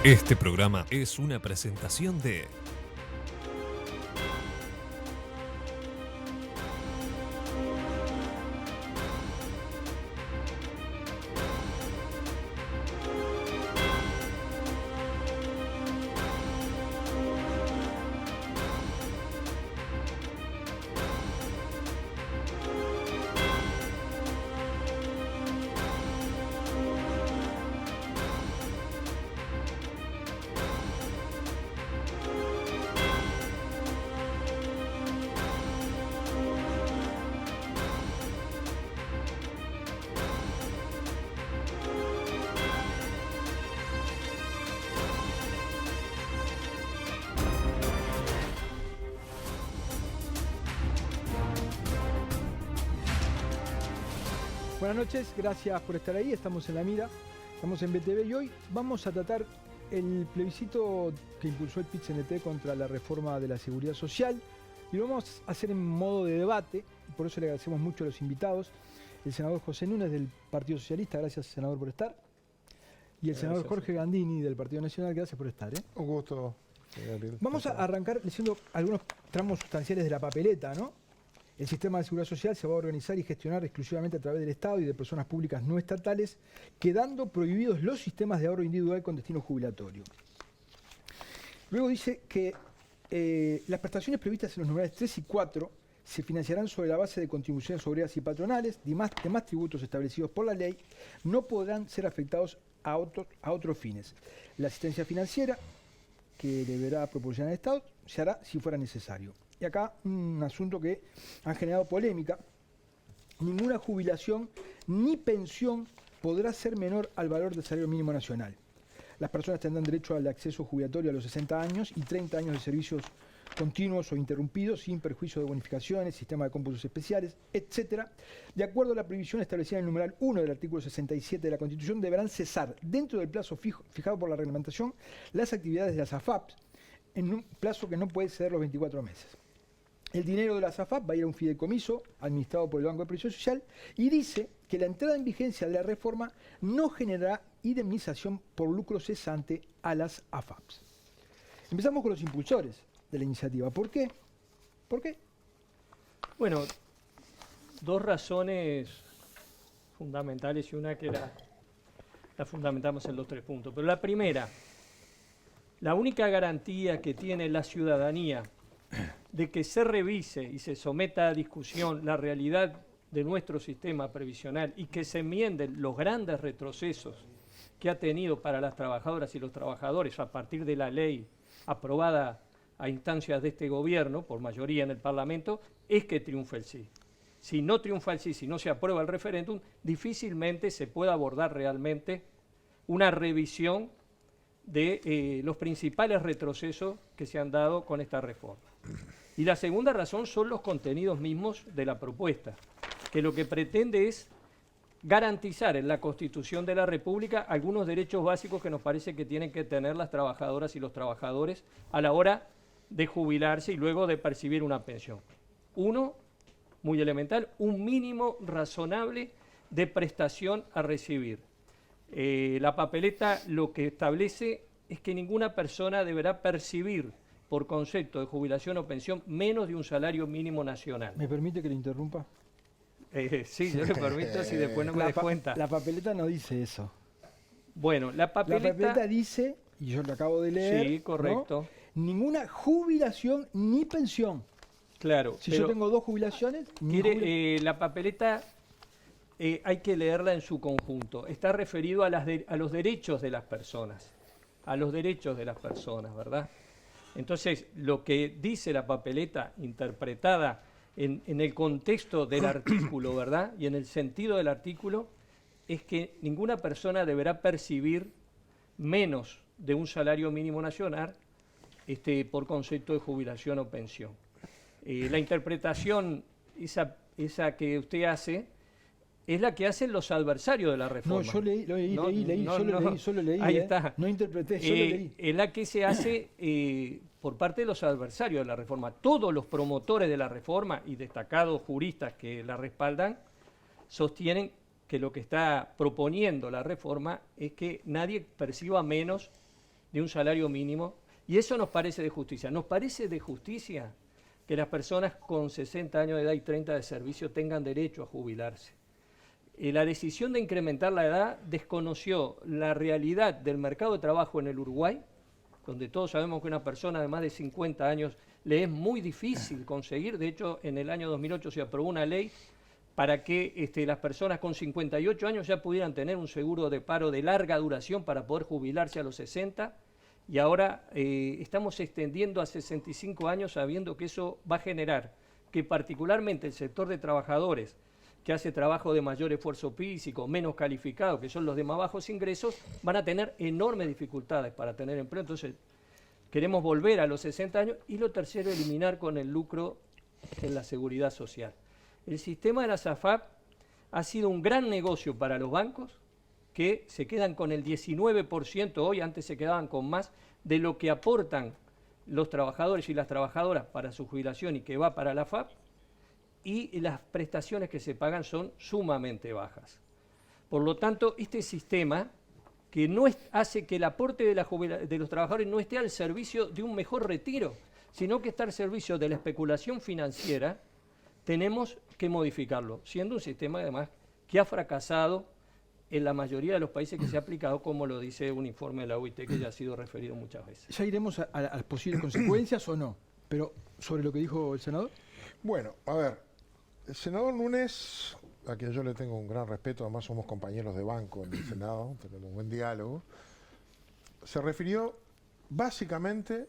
Este programa es una presentación de Buenas noches, gracias por estar ahí, estamos en La Mira, estamos en BTV y hoy vamos a tratar el plebiscito que impulsó el PIT-CNT contra la reforma de la seguridad social y lo vamos a hacer en modo de debate, y por eso le agradecemos mucho a los invitados, el senador José Núñez del Partido Socialista, gracias senador por estar, y el senador Jorge Gandini del Partido Nacional, gracias por estar. Un gusto. Vamos a arrancar leyendo algunos tramos sustanciales de la papeleta, ¿no? El sistema de seguridad social se va a organizar y gestionar exclusivamente a través del Estado y de personas públicas no estatales, quedando prohibidos los sistemas de ahorro individual con destino jubilatorio. Luego dice que las prestaciones previstas en los numerales 3 y 4 se financiarán sobre la base de contribuciones obreras y patronales, demás tributos establecidos por la ley, no podrán ser afectados a otros fines. La asistencia financiera que deberá proporcionar el Estado se hará si fuera necesario. Y acá un asunto que ha generado polémica. Ninguna jubilación ni pensión podrá ser menor al valor del salario mínimo nacional. Las personas tendrán derecho al acceso jubilatorio a los 60 años y 30 años de servicios continuos o interrumpidos sin perjuicio de bonificaciones, sistema de cómputos especiales, etc. De acuerdo a la previsión establecida en el numeral 1 del artículo 67 de la Constitución, deberán cesar dentro del plazo fijado por la reglamentación las actividades de las AFAP en un plazo que no puede exceder los 24 meses. El dinero de las AFAP va a ir a un fideicomiso administrado por el Banco de Previsión Social y dice que la entrada en vigencia de la reforma no generará indemnización por lucro cesante a las AFAP. Empezamos con los impulsores de la iniciativa. ¿Por qué? ¿Por qué? Bueno, dos razones fundamentales y una que la fundamentamos en los 3 puntos. Pero la primera, la única garantía que tiene la ciudadanía de que se revise y se someta a discusión la realidad de nuestro sistema previsional y que se enmienden los grandes retrocesos que ha tenido para las trabajadoras y los trabajadores a partir de la ley aprobada a instancias de este gobierno, por mayoría en el Parlamento, es que triunfe el sí. Si no triunfa el sí, si no se aprueba el referéndum, difícilmente se puede abordar realmente una revisión de los principales retrocesos que se han dado con esta reforma. Y la segunda razón son los contenidos mismos de la propuesta, que lo que pretende es garantizar en la Constitución de la República algunos derechos básicos que nos parece que tienen que tener las trabajadoras y los trabajadores a la hora de jubilarse y luego de percibir una pensión. Uno, muy elemental, un mínimo razonable de prestación a recibir. La papeleta lo que establece es que ninguna persona deberá percibir por concepto de jubilación o pensión menos de un salario mínimo nacional. ¿Me permite que le interrumpa? Sí, yo le permito si después no me des cuenta. La papeleta no dice eso. Bueno, la papeleta dice, y yo lo acabo de leer, sí, correcto, ¿no? Ninguna jubilación ni pensión. Claro. Si yo tengo 2 jubilaciones... La papeleta hay que leerla en su conjunto. Está referido a los derechos de las personas. A los derechos de las personas, ¿verdad? Entonces, lo que dice la papeleta, interpretada en el contexto del artículo, ¿verdad? Y en el sentido del artículo, es que ninguna persona deberá percibir menos de un salario mínimo nacional por concepto de jubilación o pensión. La interpretación, esa que usted hace, es la que hacen los adversarios de la reforma. No, yo leí, solo leí. Ahí está. No interpreté, solo leí. Es la que se hace por parte de los adversarios de la reforma. Todos los promotores de la reforma y destacados juristas que la respaldan sostienen que lo que está proponiendo la reforma es que nadie perciba menos de un salario mínimo, y eso nos parece de justicia. Nos parece de justicia que las personas con 60 años de edad y 30 de servicio tengan derecho a jubilarse. La decisión de incrementar la edad desconoció la realidad del mercado de trabajo en el Uruguay, donde todos sabemos que una persona de más de 50 años le es muy difícil conseguir. De hecho, en el año 2008 se aprobó una ley para que las personas con 58 años ya pudieran tener un seguro de paro de larga duración para poder jubilarse a los 60, y ahora estamos extendiendo a 65 años sabiendo que eso va a generar que particularmente el sector de trabajadores que hace trabajo de mayor esfuerzo físico, menos calificado, que son los de más bajos ingresos, van a tener enormes dificultades para tener empleo. Entonces, queremos volver a los 60 años. Y lo tercero, eliminar con el lucro en la seguridad social. El sistema de la SAFAP ha sido un gran negocio para los bancos, que se quedan con el 19% hoy, antes se quedaban con más, de lo que aportan los trabajadores y las trabajadoras para su jubilación y que va para la FAP, y las prestaciones que se pagan son sumamente bajas. Por lo tanto, este sistema que no hace que el aporte de los trabajadores no esté al servicio de un mejor retiro, sino que está al servicio de la especulación financiera, tenemos que modificarlo, siendo un sistema además que ha fracasado en la mayoría de los países que se ha aplicado, como lo dice un informe de la OIT que ya ha sido referido muchas veces. ¿Ya iremos a las posibles consecuencias o no? Pero sobre lo que dijo el senador. Bueno, a ver, el senador Núñez, a quien yo le tengo un gran respeto, además somos compañeros de banco en el Senado, tenemos buen diálogo, se refirió básicamente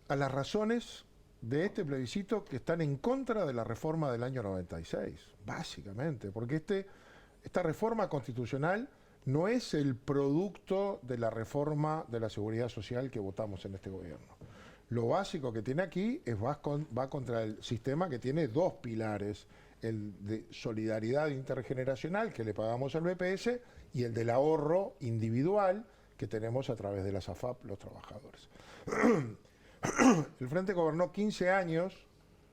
a las razones de este plebiscito que están en contra de la reforma del año 96, básicamente, porque esta reforma constitucional no es el producto de la reforma de la seguridad social que votamos en este gobierno. Lo básico que tiene aquí va contra el sistema que tiene dos pilares, el de solidaridad intergeneracional que le pagamos al BPS y el del ahorro individual que tenemos a través de la SAFAP los trabajadores. El Frente gobernó 15 años,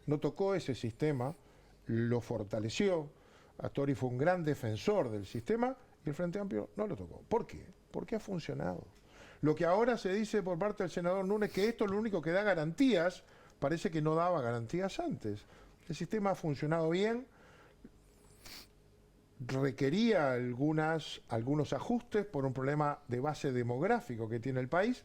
no tocó ese sistema, lo fortaleció. Astori fue un gran defensor del sistema y el Frente Amplio no lo tocó. ¿Por qué? Porque ha funcionado. Lo que ahora se dice por parte del senador Núñez, que esto es lo único que da garantías, parece que no daba garantías antes. El sistema ha funcionado bien, requería algunos ajustes por un problema de base demográfico que tiene el país.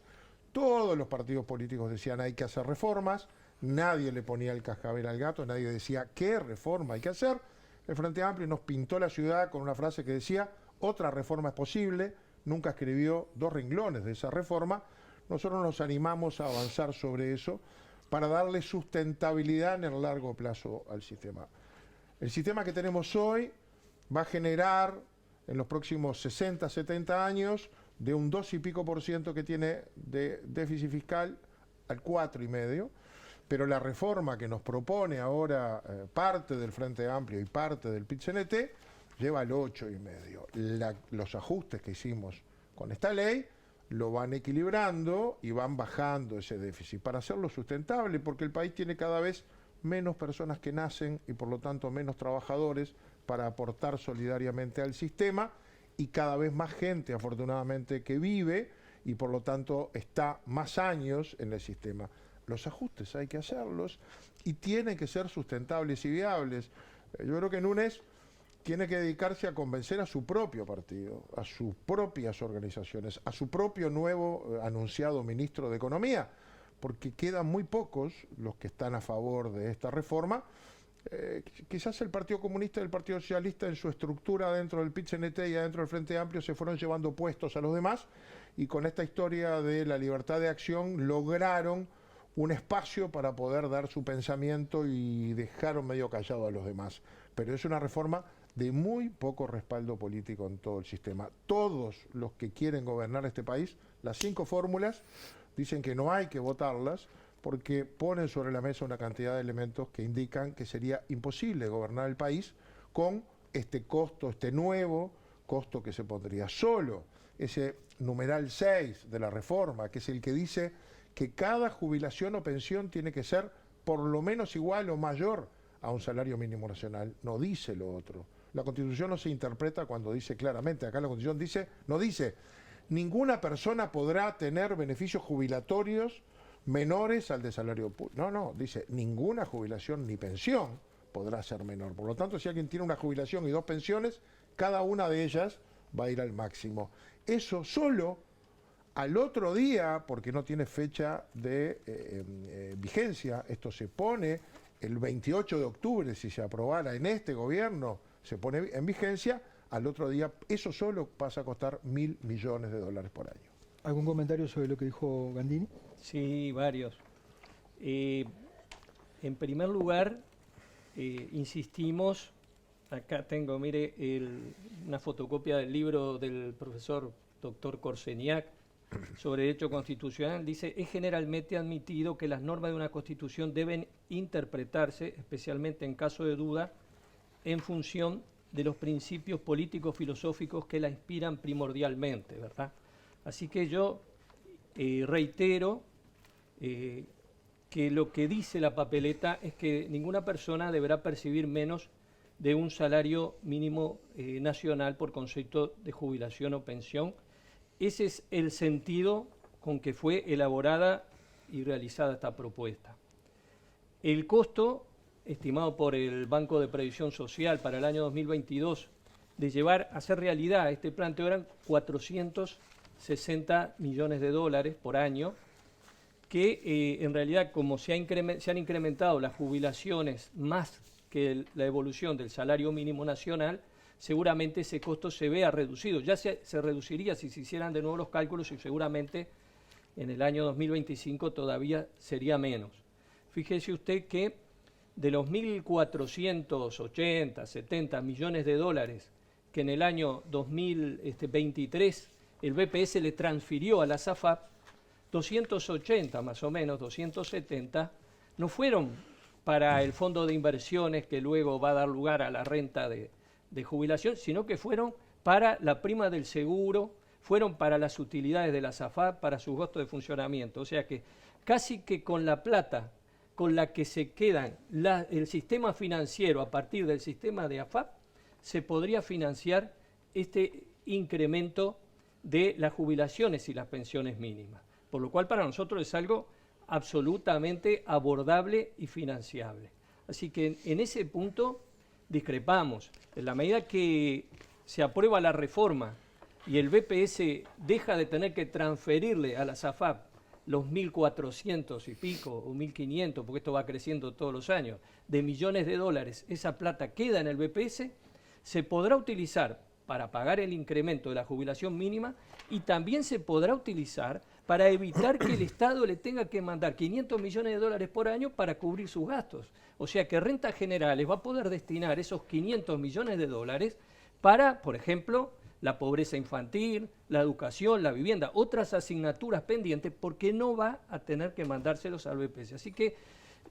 Todos los partidos políticos decían hay que hacer reformas, nadie le ponía el cascabel al gato, nadie decía qué reforma hay que hacer. El Frente Amplio nos pintó la ciudad con una frase que decía otra reforma es posible, nunca escribió 2 renglones de esa reforma. Nosotros nos animamos a avanzar sobre eso para darle sustentabilidad en el largo plazo al sistema. El sistema que tenemos hoy va a generar en los próximos 60, 70 años de un 2 y pico % que tiene de déficit fiscal al 4,5%, pero la reforma que nos propone ahora parte del Frente Amplio y parte del PIT-CNT lleva al 8,5%. Los ajustes que hicimos con esta ley lo van equilibrando y van bajando ese déficit para hacerlo sustentable, porque el país tiene cada vez menos personas que nacen y por lo tanto menos trabajadores para aportar solidariamente al sistema y cada vez más gente afortunadamente que vive y por lo tanto está más años en el sistema. Los ajustes hay que hacerlos y tienen que ser sustentables y viables. Yo creo que Núñez tiene que dedicarse a convencer a su propio partido, a sus propias organizaciones, a su propio nuevo anunciado ministro de Economía, porque quedan muy pocos los que están a favor de esta reforma. Quizás el Partido Comunista y el Partido Socialista en su estructura dentro del PIT-CNT y adentro del Frente Amplio se fueron llevando puestos a los demás y con esta historia de la libertad de acción lograron un espacio para poder dar su pensamiento y dejaron medio callado a los demás. Pero es una reforma de muy poco respaldo político en todo el sistema. Todos los que quieren gobernar este país, las 5 fórmulas, dicen que no hay que votarlas porque ponen sobre la mesa una cantidad de elementos que indican que sería imposible gobernar el país con este costo, este nuevo costo que se pondría. Solo ese numeral 6 de la reforma, que es el que dice que cada jubilación o pensión tiene que ser por lo menos igual o mayor a un salario mínimo nacional, no dice lo otro. La Constitución no se interpreta cuando dice claramente, acá la Constitución dice, no dice ninguna persona podrá tener beneficios jubilatorios menores al de salario público. No, dice, ninguna jubilación ni pensión podrá ser menor. Por lo tanto, si alguien tiene una jubilación y 2 pensiones, cada una de ellas va a ir al máximo. Eso solo al otro día, porque no tiene fecha de vigencia, esto se pone el 28 de octubre, si se aprobara en este gobierno, se pone en vigencia, al otro día eso solo pasa a costar $1.000 millones por año. ¿Algún comentario sobre lo que dijo Gandini? Sí, varios. En primer lugar, insistimos, acá tengo, mire, una fotocopia del libro del profesor doctor Corseniak sobre derecho constitucional. Dice, es generalmente admitido que las normas de una constitución deben interpretarse, especialmente en caso de duda, en función de los principios políticos filosóficos que la inspiran primordialmente, ¿verdad? Así que yo reitero que lo que dice la papeleta es que ninguna persona deberá percibir menos de un salario mínimo nacional por concepto de jubilación o pensión. Ese es el sentido con que fue elaborada y realizada esta propuesta. El costo estimado por el Banco de Previsión Social para el año 2022 de llevar a hacer realidad este planteo eran $460 millones por año, que en realidad, como se han incrementado las jubilaciones más que la evolución del salario mínimo nacional, seguramente ese costo se vea reducido. Ya se reduciría si se hicieran de nuevo los cálculos y seguramente en el año 2025 todavía sería menos. Fíjese usted que de los 1.480, 70 millones de dólares que en el año 2023 el BPS le transfirió a la SAFAP, 280 más o menos, 270, no fueron para el fondo de inversiones que luego va a dar lugar a la renta de jubilación, sino que fueron para la prima del seguro, fueron para las utilidades de la SAFAP, para sus gastos de funcionamiento. O sea que casi que con la plata con la que se quedan el sistema financiero a partir del sistema de AFAP, se podría financiar este incremento de las jubilaciones y las pensiones mínimas. Por lo cual para nosotros es algo absolutamente abordable y financiable. Así que en ese punto discrepamos. En la medida que se aprueba la reforma y el BPS deja de tener que transferirle a la SAFAP los 1.400 y pico o 1.500, porque esto va creciendo todos los años, de millones de dólares, esa plata queda en el BPS, se podrá utilizar para pagar el incremento de la jubilación mínima y también se podrá utilizar para evitar que el Estado le tenga que mandar 500 millones de dólares por año para cubrir sus gastos. O sea que Rentas Generales va a poder destinar esos 500 millones de dólares para, por ejemplo, la pobreza infantil, la educación, la vivienda, otras asignaturas pendientes, porque no va a tener que mandárselos al BPS. Así que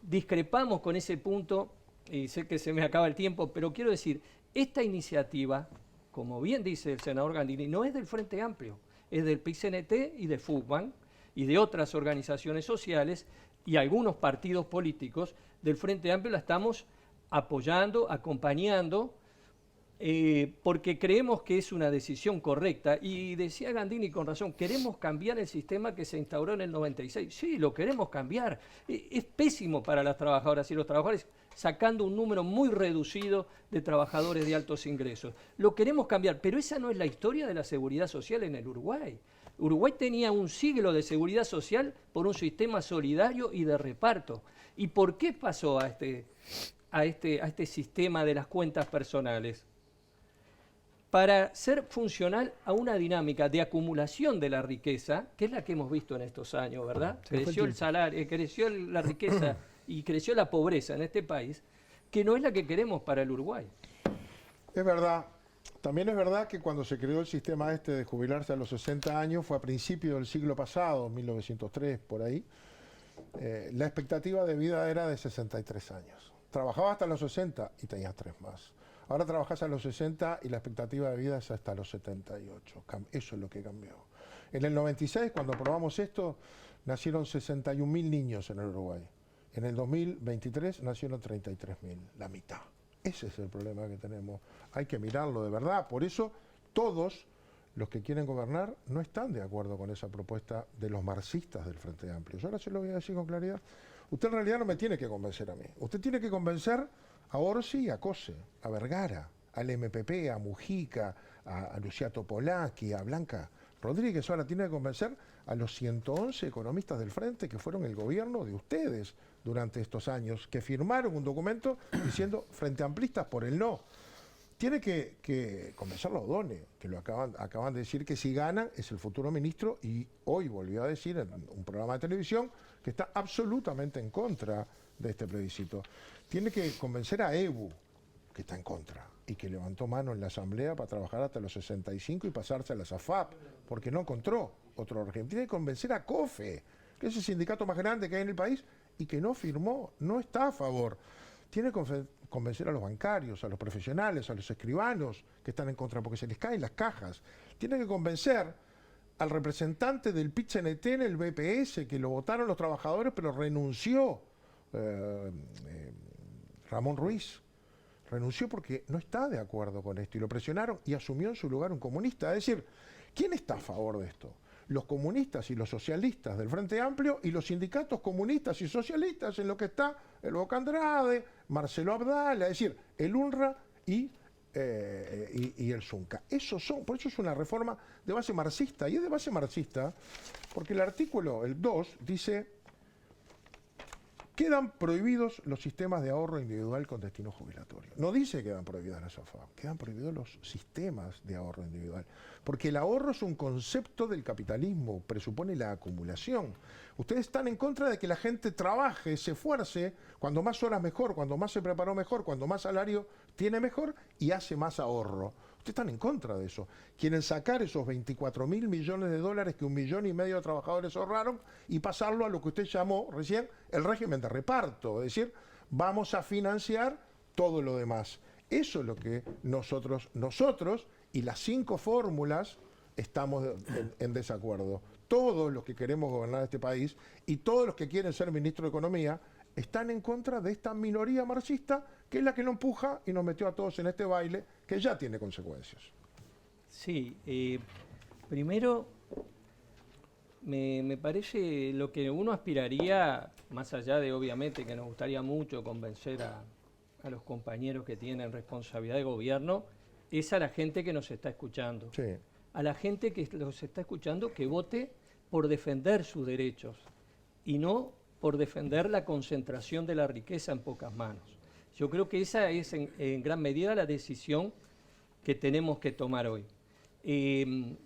discrepamos con ese punto, y sé que se me acaba el tiempo, pero quiero decir, esta iniciativa, como bien dice el senador Gandini, no es del Frente Amplio, es del PIT-CNT y de FUCBAN y de otras organizaciones sociales y algunos partidos políticos del Frente Amplio la estamos apoyando, acompañando, porque creemos que es una decisión correcta. Y decía Gandini con razón, queremos cambiar el sistema que se instauró en el 96. Sí, lo queremos cambiar. Es pésimo para las trabajadoras y los trabajadores, sacando un número muy reducido de trabajadores de altos ingresos. Lo queremos cambiar, pero esa no es la historia de la seguridad social en el Uruguay. Uruguay tenía un siglo de seguridad social por un sistema solidario y de reparto. ¿Y por qué pasó a este sistema de las cuentas personales? Para ser funcional a una dinámica de acumulación de la riqueza, que es la que hemos visto en estos años, ¿verdad? Creció el salario, creció la riqueza y creció la pobreza en este país, que no es la que queremos para el Uruguay. Es verdad. También es verdad que cuando se creó el sistema este de jubilarse a los 60 años, fue a principios del siglo pasado, 1903, por ahí, la expectativa de vida era de 63 años. Trabajabas hasta los 60 y tenías 3 más. Ahora trabajás a los 60 y la expectativa de vida es hasta los 78. Eso es lo que cambió. En el 96, cuando aprobamos esto, nacieron 61.000 niños en el Uruguay. En el 2023 nacieron 33.000, la mitad. Ese es el problema que tenemos. Hay que mirarlo de verdad. Por eso todos los que quieren gobernar no están de acuerdo con esa propuesta de los marxistas del Frente Amplio. Yo ahora se lo voy a decir con claridad. Usted en realidad no me tiene que convencer a mí. Usted tiene que convencer a Orsi y a Cose, a Vergara, al MPP, a Mujica, a Luciato Polacchi, a Blanca Rodríguez. Ahora tiene que convencer a los 111 economistas del Frente que fueron el gobierno de ustedes durante estos años, que firmaron un documento diciendo Frente Amplistas por el no. Tiene que convencerlo a O'Donnell, que lo acaban de decir que si gana es el futuro ministro, y hoy volvió a decir en un programa de televisión que está absolutamente en contra de este plebiscito. Tiene que convencer a Ebu, que está en contra, y que levantó mano en la Asamblea para trabajar hasta los 65 y pasarse a la SAFAP, porque no encontró otro régimen. Tiene que convencer a COFE, que es el sindicato más grande que hay en el país, y que no firmó, no está a favor. Tiene que convencer a los bancarios, a los profesionales, a los escribanos que están en contra, porque se les caen las cajas. Tiene que convencer al representante del PIT-CNT en el BPS, que lo votaron los trabajadores, pero renunció, Ramón Ruiz. Renunció porque no está de acuerdo con esto, y lo presionaron y asumió en su lugar un comunista. Es decir, ¿quién está a favor de esto? Los comunistas y los socialistas del Frente Amplio, y los sindicatos comunistas y socialistas, en lo que está el Boca Andrade, Marcelo Abdala, es decir, el UNRWA y el Zunca. Por eso es una reforma de base marxista, y es de base marxista porque el artículo, el 2, dice: quedan prohibidos los sistemas de ahorro individual con destino jubilatorio. No dice que quedan prohibidas las AFAP, quedan prohibidos los sistemas de ahorro individual. Porque el ahorro es un concepto del capitalismo, presupone la acumulación. Ustedes están en contra de que la gente trabaje, se esfuerce, cuando más horas mejor, cuando más se preparó mejor, cuando más salario tiene mejor y hace más ahorro. Ustedes están en contra de eso. Quieren sacar esos 24.000 millones de dólares que 1,5 millones de trabajadores ahorraron y pasarlo a lo que usted llamó recién el régimen de reparto. Es decir, vamos a financiar todo lo demás. Eso es lo que nosotros y las 5 fórmulas estamos en desacuerdo. Todos los que queremos gobernar este país y todos los que quieren ser ministro de Economía están en contra de esta minoría marxista, que es la que lo empuja y nos metió a todos en este baile que ya tiene consecuencias. Sí, primero me parece lo que uno aspiraría, más allá de obviamente que nos gustaría mucho convencer a los compañeros que tienen responsabilidad de gobierno, es a la gente que nos está escuchando. Sí. A la gente que los está escuchando que vote por defender sus derechos y no por defender la concentración de la riqueza en pocas manos. Yo creo que esa es en gran medida la decisión que tenemos que tomar hoy. De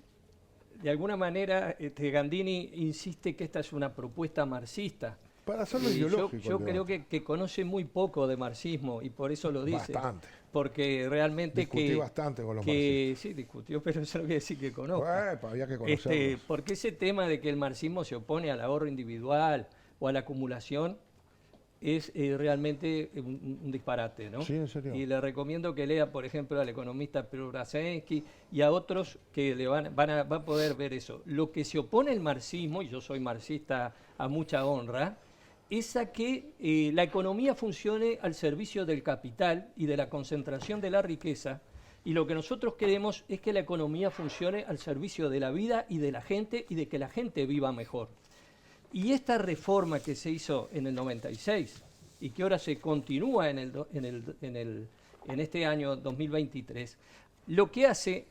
alguna manera, Gandini insiste que esta es una propuesta marxista. Para hacerlo ideológico. Yo creo que conoce muy poco de marxismo y por eso lo dice. Bastante. Porque realmente discutí bastante con los marxistas. Sí, discutió, pero eso no quiere decir que conozco. Había que conocerlos. Porque ese tema de que el marxismo se opone al ahorro individual o a la acumulación es realmente un disparate, ¿no? Sí, en serio. Y le recomiendo que lea, por ejemplo, al economista Prurasensky y a otros que le van a poder ver eso. Lo que se opone el marxismo, y yo soy marxista a mucha honra, es a que la economía funcione al servicio del capital y de la concentración de la riqueza, y lo que nosotros queremos es que la economía funcione al servicio de la vida y de la gente, y de que la gente viva mejor. Y esta reforma que se hizo en el 96 y que ahora se continúa en este año 2023, lo que hace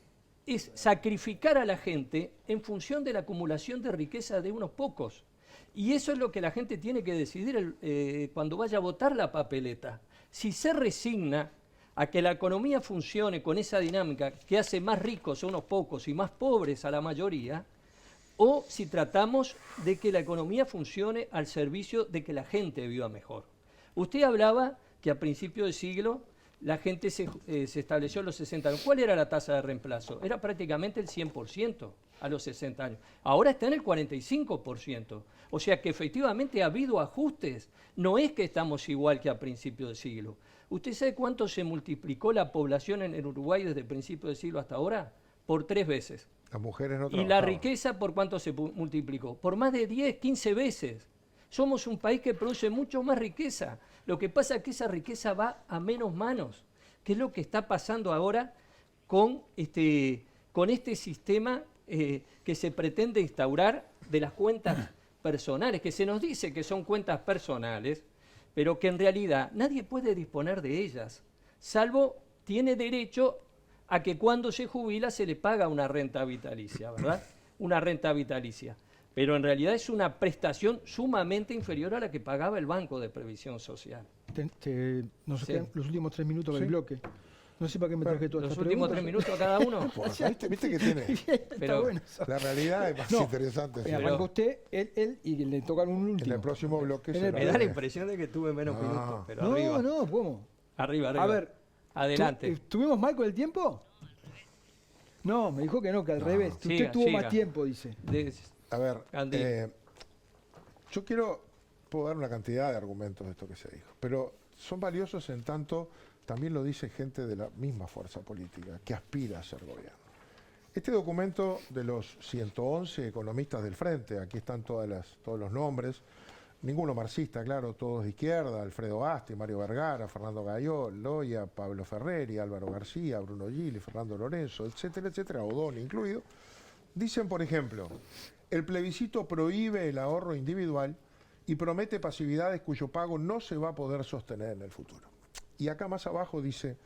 es sacrificar a la gente en función de la acumulación de riqueza de unos pocos. Y eso es lo que la gente tiene que decidir cuando vaya a votar la papeleta. Si se resigna a que la economía funcione con esa dinámica que hace más ricos a unos pocos y más pobres a la mayoría, o si tratamos de que la economía funcione al servicio de que la gente viva mejor. Usted hablaba que a principios de siglo la gente se estableció a los 60 años. ¿Cuál era la tasa de reemplazo? Era prácticamente el 100% a los 60 años. Ahora está en el 45%. O sea que efectivamente ha habido ajustes. No es que estamos igual que a principios de siglo. ¿Usted sabe cuánto se multiplicó la población en el Uruguay desde principios de siglo hasta ahora? Por 3 veces. Las mujeres no trabajaban. ¿Y la riqueza por cuánto se multiplicó? Por más de 10, 15 veces. Somos un país que produce mucho más riqueza. Lo que pasa es que esa riqueza va a menos manos, que es lo que está pasando ahora con con este sistema que se pretende instaurar de las cuentas personales, que se nos dice que son cuentas personales, pero que en realidad nadie puede disponer de ellas, salvo tiene derecho a que cuando se jubila se le paga una renta vitalicia, ¿verdad? Una renta vitalicia. Pero en realidad es una prestación sumamente inferior a la que pagaba el Banco de Previsión Social. Nos Sí. quedan los últimos 3 minutos del Sí. bloque. No sé para qué me traje todas Los estas últimos preguntas. 3 minutos a cada uno. ¿Viste que tiene? Está Pero- bueno eso. La realidad es más No, interesante. sí. Arranca usted, él y le tocan un En último. el próximo bloque En se el- lo Me da la haré. impresión de que tuve menos No. minutos, pero No, arriba. no, ¿cómo? Arriba. A ver, Adelante. ¿estuvimos mal con el tiempo? No, me dijo que no, que al revés. Que Siga, usted tuvo siga. más tiempo, dice. A ver, Gandhi. yo puedo dar una cantidad de argumentos de esto que se dijo, pero son valiosos en tanto también lo dice gente de la misma fuerza política que aspira a ser gobierno. Este documento de los 111 economistas del Frente, aquí están todos los nombres, ninguno marxista, claro, todos de izquierda, Alfredo Asti, Mario Vergara, Fernando Gayol, Loya, Pablo Ferreri, Álvaro García, Bruno Gili, Fernando Lorenzo, etcétera, O'Donnell incluido, dicen, por ejemplo, el plebiscito prohíbe el ahorro individual y promete pasividades cuyo pago no se va a poder sostener en el futuro. Y acá más abajo dice,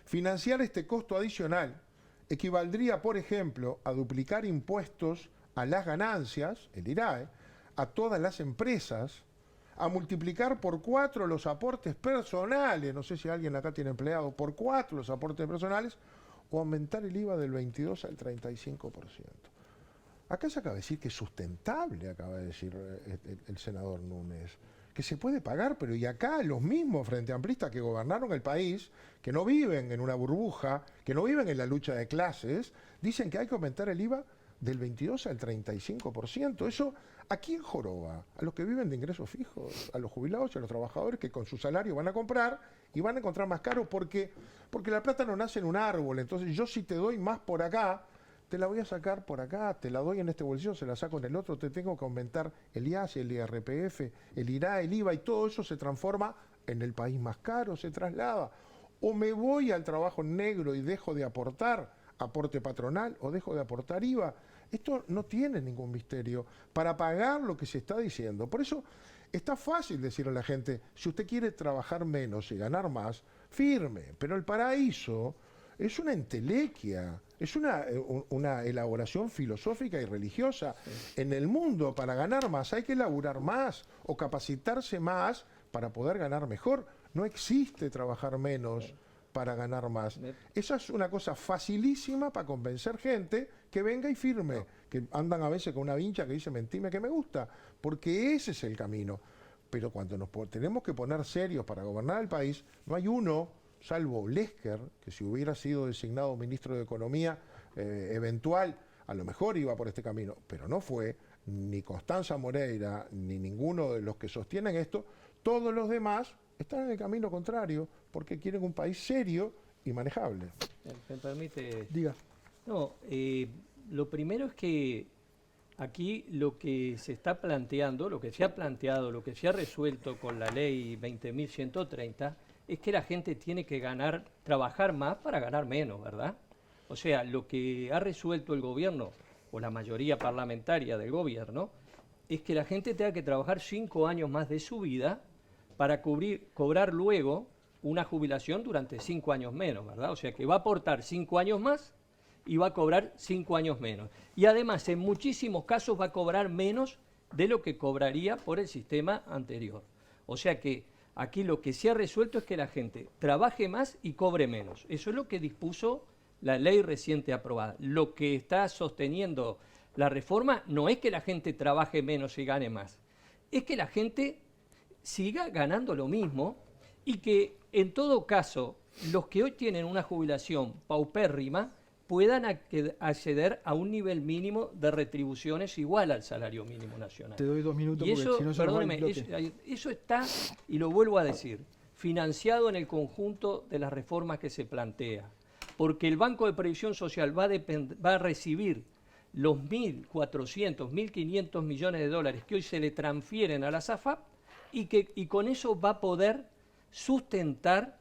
financiar este costo adicional equivaldría, por ejemplo, a duplicar impuestos a las ganancias, el IRAE, a todas las empresas, a multiplicar por 4 los aportes personales, no sé si alguien acá tiene empleado, por 4 los aportes personales, o aumentar el IVA del 22 al 35%. Acá se acaba de decir que es sustentable, acaba de decir el senador Núñez, que se puede pagar, pero y acá los mismos frente amplistas que gobernaron el país, que no viven en una burbuja, que no viven en la lucha de clases, dicen que hay que aumentar el IVA del 22 al 35%. Eso, ¿a quién joroba? A los que viven de ingresos fijos, a los jubilados y a los trabajadores que con su salario van a comprar y van a encontrar más caro porque la plata no nace en un árbol. Entonces yo si te doy más por acá, te la voy a sacar por acá, te la doy en este bolsillo, se la saco en el otro, te tengo que aumentar el IAS, el IRPF, el IRA, el IVA, y todo eso se transforma en el país más caro, se traslada. O me voy al trabajo negro y dejo de aportar aporte patronal, o dejo de aportar IVA. Esto no tiene ningún misterio para pagar lo que se está diciendo. Por eso está fácil decirle a la gente, si usted quiere trabajar menos y ganar más, firme, pero el paraíso es una entelequia, es una elaboración filosófica y religiosa. En el mundo, para ganar más, hay que laburar más o capacitarse más para poder ganar mejor. No existe trabajar menos para ganar más. Esa es una cosa facilísima para convencer gente que venga y firme, que andan a veces con una vincha que dice, mentime que me gusta, porque ese es el camino. Pero cuando nos tenemos que poner serios para gobernar el país, no hay uno, salvo Lesker, que si hubiera sido designado ministro de Economía eventual, a lo mejor iba por este camino, pero no fue, ni Constanza Moreira, ni ninguno de los que sostienen esto. Todos los demás están en el camino contrario, porque quieren un país serio y manejable. ¿Me permite? Diga. No, lo primero es que aquí lo que se está planteando, lo que se ha planteado, lo que se ha resuelto con la ley 20.130, es que la gente tiene que trabajar más para ganar menos, ¿verdad? O sea, lo que ha resuelto el gobierno, o la mayoría parlamentaria del gobierno, es que la gente tenga que trabajar 5 años más de su vida para cobrar luego una jubilación durante 5 años menos, ¿verdad? O sea, que va a aportar 5 años más y va a cobrar 5 años menos. Y además, en muchísimos casos va a cobrar menos de lo que cobraría por el sistema anterior. O sea que aquí lo que se ha resuelto es que la gente trabaje más y cobre menos. Eso es lo que dispuso la ley reciente aprobada. Lo que está sosteniendo la reforma no es que la gente trabaje menos y gane más, es que la gente siga ganando lo mismo y que en todo caso los que hoy tienen una jubilación paupérrima puedan acceder a un nivel mínimo de retribuciones igual al salario mínimo nacional. Te doy 2 minutos Y porque eso, si no se nos va el perdóneme, bloque. eso está, y lo vuelvo a decir, financiado en el conjunto de las reformas que se plantea, porque el Banco de Previsión Social va a recibir los 1.400, 1.500 millones de dólares que hoy se le transfieren a la SAFAP y con eso va a poder sustentar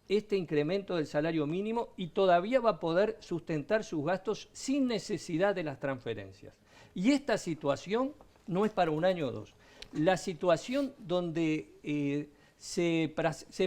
este incremento del salario mínimo y todavía va a poder sustentar sus gastos sin necesidad de las transferencias. Y esta situación no es para un año o dos. La situación donde se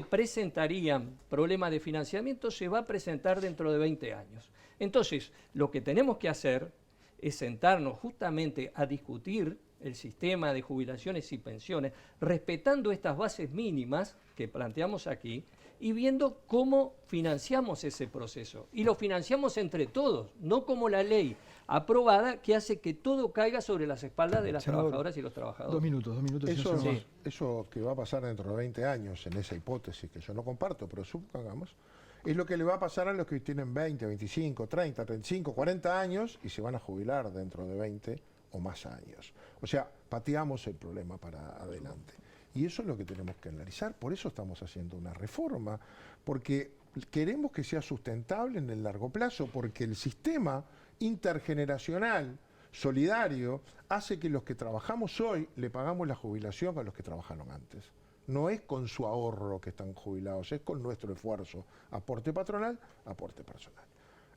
presentarían problemas de financiamiento se va a presentar dentro de 20 años. Entonces, lo que tenemos que hacer es sentarnos justamente a discutir el sistema de jubilaciones y pensiones, respetando estas bases mínimas que planteamos aquí y viendo cómo financiamos ese proceso. Y lo financiamos entre todos, no como la ley aprobada que hace que todo caiga sobre las espaldas de las trabajadoras y los trabajadores. 2 minutos. Eso, señor. eso que va a pasar dentro de 20 años, en esa hipótesis que yo no comparto, pero supongamos, es lo que le va a pasar a los que tienen 20, 25, 30, 35, 40 años y se van a jubilar dentro de 20 o más años. O sea, pateamos el problema para adelante. Y eso es lo que tenemos que analizar. Por eso estamos haciendo una reforma, porque queremos que sea sustentable en el largo plazo, porque el sistema intergeneracional solidario hace que los que trabajamos hoy le pagamos la jubilación a los que trabajaron antes. No es con su ahorro que están jubilados, es con nuestro esfuerzo. Aporte patronal, aporte personal.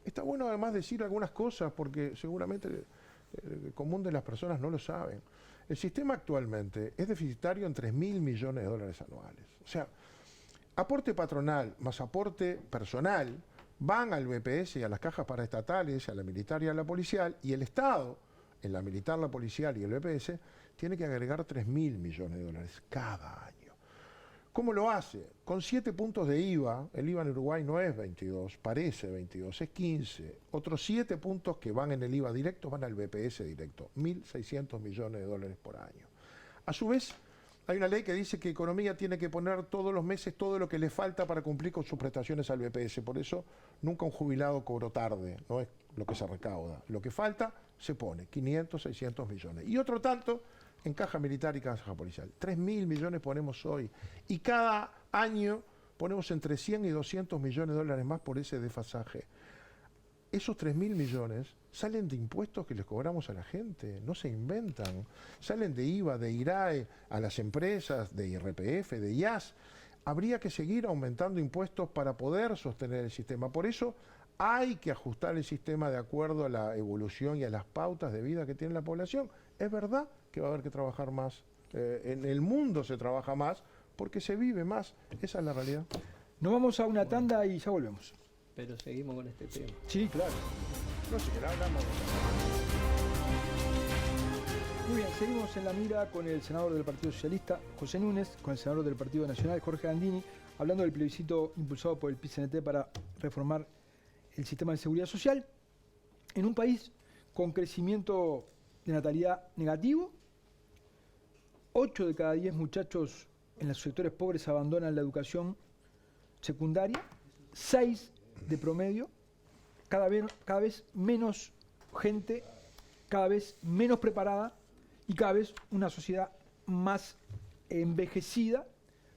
Está bueno además decir algunas cosas, porque seguramente el común de las personas no lo saben. El sistema actualmente es deficitario en 3.000 millones de dólares anuales. O sea, aporte patronal más aporte personal van al BPS y a las cajas paraestatales, a la militar y a la policial, y el Estado, en la militar, la policial y el BPS, tiene que agregar 3.000 millones de dólares cada año. ¿Cómo lo hace? Con 7 puntos de IVA, el IVA en Uruguay no es 22, parece 22, es 15. Otros 7 puntos que van en el IVA directo van al BPS directo, 1.600 millones de dólares por año. A su vez, hay una ley que dice que Economía tiene que poner todos los meses todo lo que le falta para cumplir con sus prestaciones al BPS. Por eso, nunca un jubilado cobró tarde, no es lo que se recauda. Lo que falta, se pone, 500, 600 millones. Y otro tanto en caja militar y caja policial. 3.000 millones ponemos hoy. Y cada año ponemos entre 100 y 200 millones de dólares más por ese desfasaje. Esos 3.000 millones salen de impuestos que les cobramos a la gente, no se inventan. Salen de IVA, de IRAE, a las empresas, de IRPF, de IAS. Habría que seguir aumentando impuestos para poder sostener el sistema. Por eso hay que ajustar el sistema de acuerdo a la evolución y a las pautas de vida que tiene la población. Es verdad que va a haber que trabajar más. En el mundo se trabaja más porque se vive más. Esa es la realidad. Nos vamos a una tanda y ya volvemos. Pero seguimos con este tema. Sí, claro. No sé, hablamos. Muy bien, seguimos en la mira con el senador del Partido Socialista, José Núñez, con el senador del Partido Nacional, Jorge Gandini, hablando del plebiscito impulsado por el PIT-CNT para reformar el sistema de seguridad social en un país con crecimiento de natalidad negativo. 8 de cada 10 muchachos en los sectores pobres abandonan la educación secundaria, 6 de promedio, cada vez menos gente, cada vez menos preparada y cada vez una sociedad más envejecida.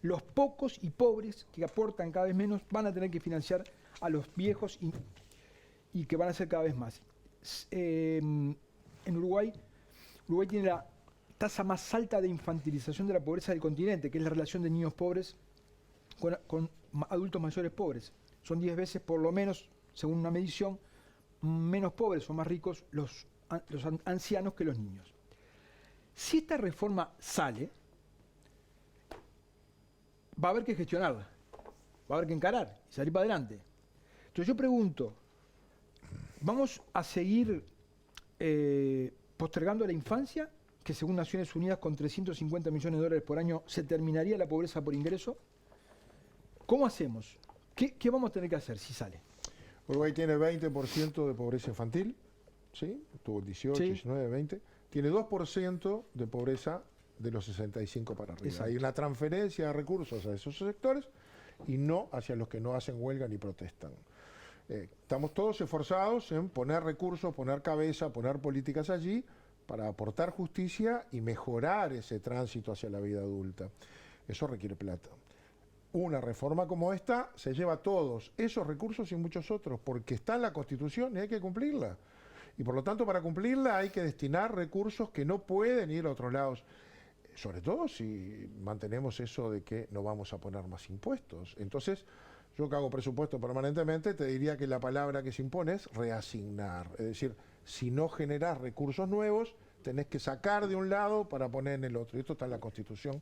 Los pocos y pobres que aportan cada vez menos van a tener que financiar a los viejos y que van a ser cada vez más. En Uruguay tiene la tasa más alta de infantilización de la pobreza del continente, que es la relación de niños pobres con adultos mayores pobres. Son 10 veces, por lo menos, según una medición, menos pobres o más ricos los ancianos que los niños. Si esta reforma sale, va a haber que gestionarla, va a haber que encarar y salir para adelante. Entonces yo pregunto, ¿vamos a seguir postergando la infancia, que según Naciones Unidas con 350 millones de dólares por año se terminaría la pobreza por ingreso? ¿Cómo hacemos? ¿Qué vamos a tener que hacer si sale? Uruguay tiene 20% de pobreza infantil, ¿sí? Tuvo 18, Sí. 19, 20. Tiene 2% de pobreza de los 65 para arriba. Exacto. Hay una transferencia de recursos a esos sectores y no hacia los que no hacen huelga ni protestan. Estamos todos esforzados en poner recursos, poner cabeza, poner políticas allí para aportar justicia y mejorar ese tránsito hacia la vida adulta. Eso requiere plata. Una reforma como esta se lleva todos esos recursos y muchos otros, porque está en la Constitución y hay que cumplirla. Y por lo tanto, para cumplirla hay que destinar recursos que no pueden ir a otros lados. Sobre todo si mantenemos eso de que no vamos a poner más impuestos. Entonces, yo que hago presupuesto permanentemente, te diría que la palabra que se impone es reasignar. Es decir, si no generás recursos nuevos, tenés que sacar de un lado para poner en el otro. Y esto está en la Constitución.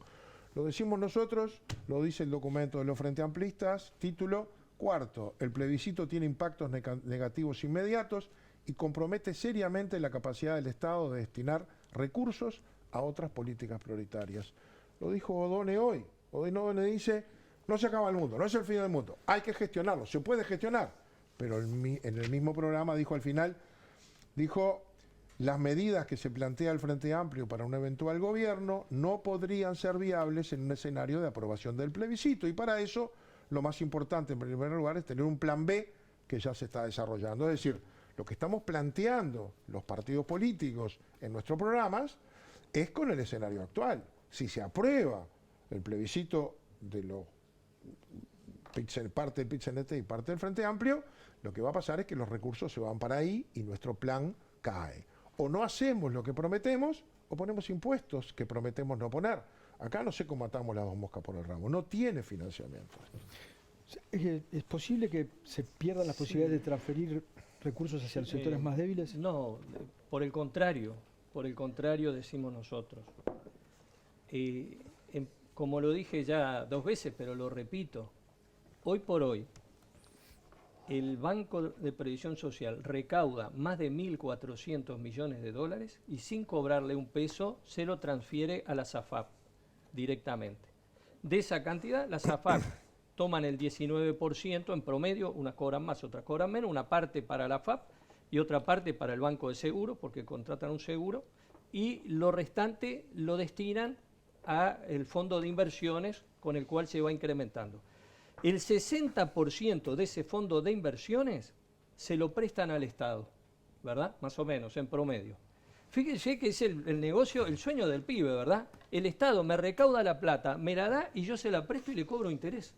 Lo decimos nosotros, lo dice el documento de los Frente Amplistas, título 4. El plebiscito tiene impactos negativos inmediatos y compromete seriamente la capacidad del Estado de destinar recursos a otras políticas prioritarias. Lo dijo Odone hoy. Odone dice, no se acaba el mundo, no es el fin del mundo, hay que gestionarlo, se puede gestionar. Pero en el mismo programa dijo al final, dijo, las medidas que se plantea el Frente Amplio para un eventual gobierno no podrían ser viables en un escenario de aprobación del plebiscito. Y para eso, lo más importante en primer lugar es tener un plan B que ya se está desarrollando. Es decir, lo que estamos planteando los partidos políticos en nuestros programas es con el escenario actual. Si se aprueba el plebiscito de los parte del PIT-CNT y parte del Frente Amplio, lo que va a pasar es que los recursos se van para ahí y nuestro plan cae. O no hacemos lo que prometemos o ponemos impuestos que prometemos no poner. Acá no sé cómo atamos las dos moscas por el rabo, no tiene financiamiento. ¿Es posible que se pierdan las posibilidades de transferir recursos hacia los sectores más débiles? No, por el contrario decimos nosotros. Como lo dije ya 2 veces, pero lo repito, hoy por hoy el Banco de Previsión Social recauda más de 1.400 millones de dólares y sin cobrarle un peso se lo transfiere a la SAFAP directamente. De esa cantidad, la SAFAP toman el 19% en promedio, unas cobran más, otras cobran menos, una parte para la FAP y otra parte para el Banco de Seguro, porque contratan un seguro, y lo restante lo destinan al fondo de inversiones con el cual se va incrementando. El 60% de ese fondo de inversiones se lo prestan al Estado, ¿verdad? Más o menos, en promedio. Fíjense que es el negocio, el sueño del pibe, ¿verdad? El Estado me recauda la plata, me la da y yo se la presto y le cobro interés.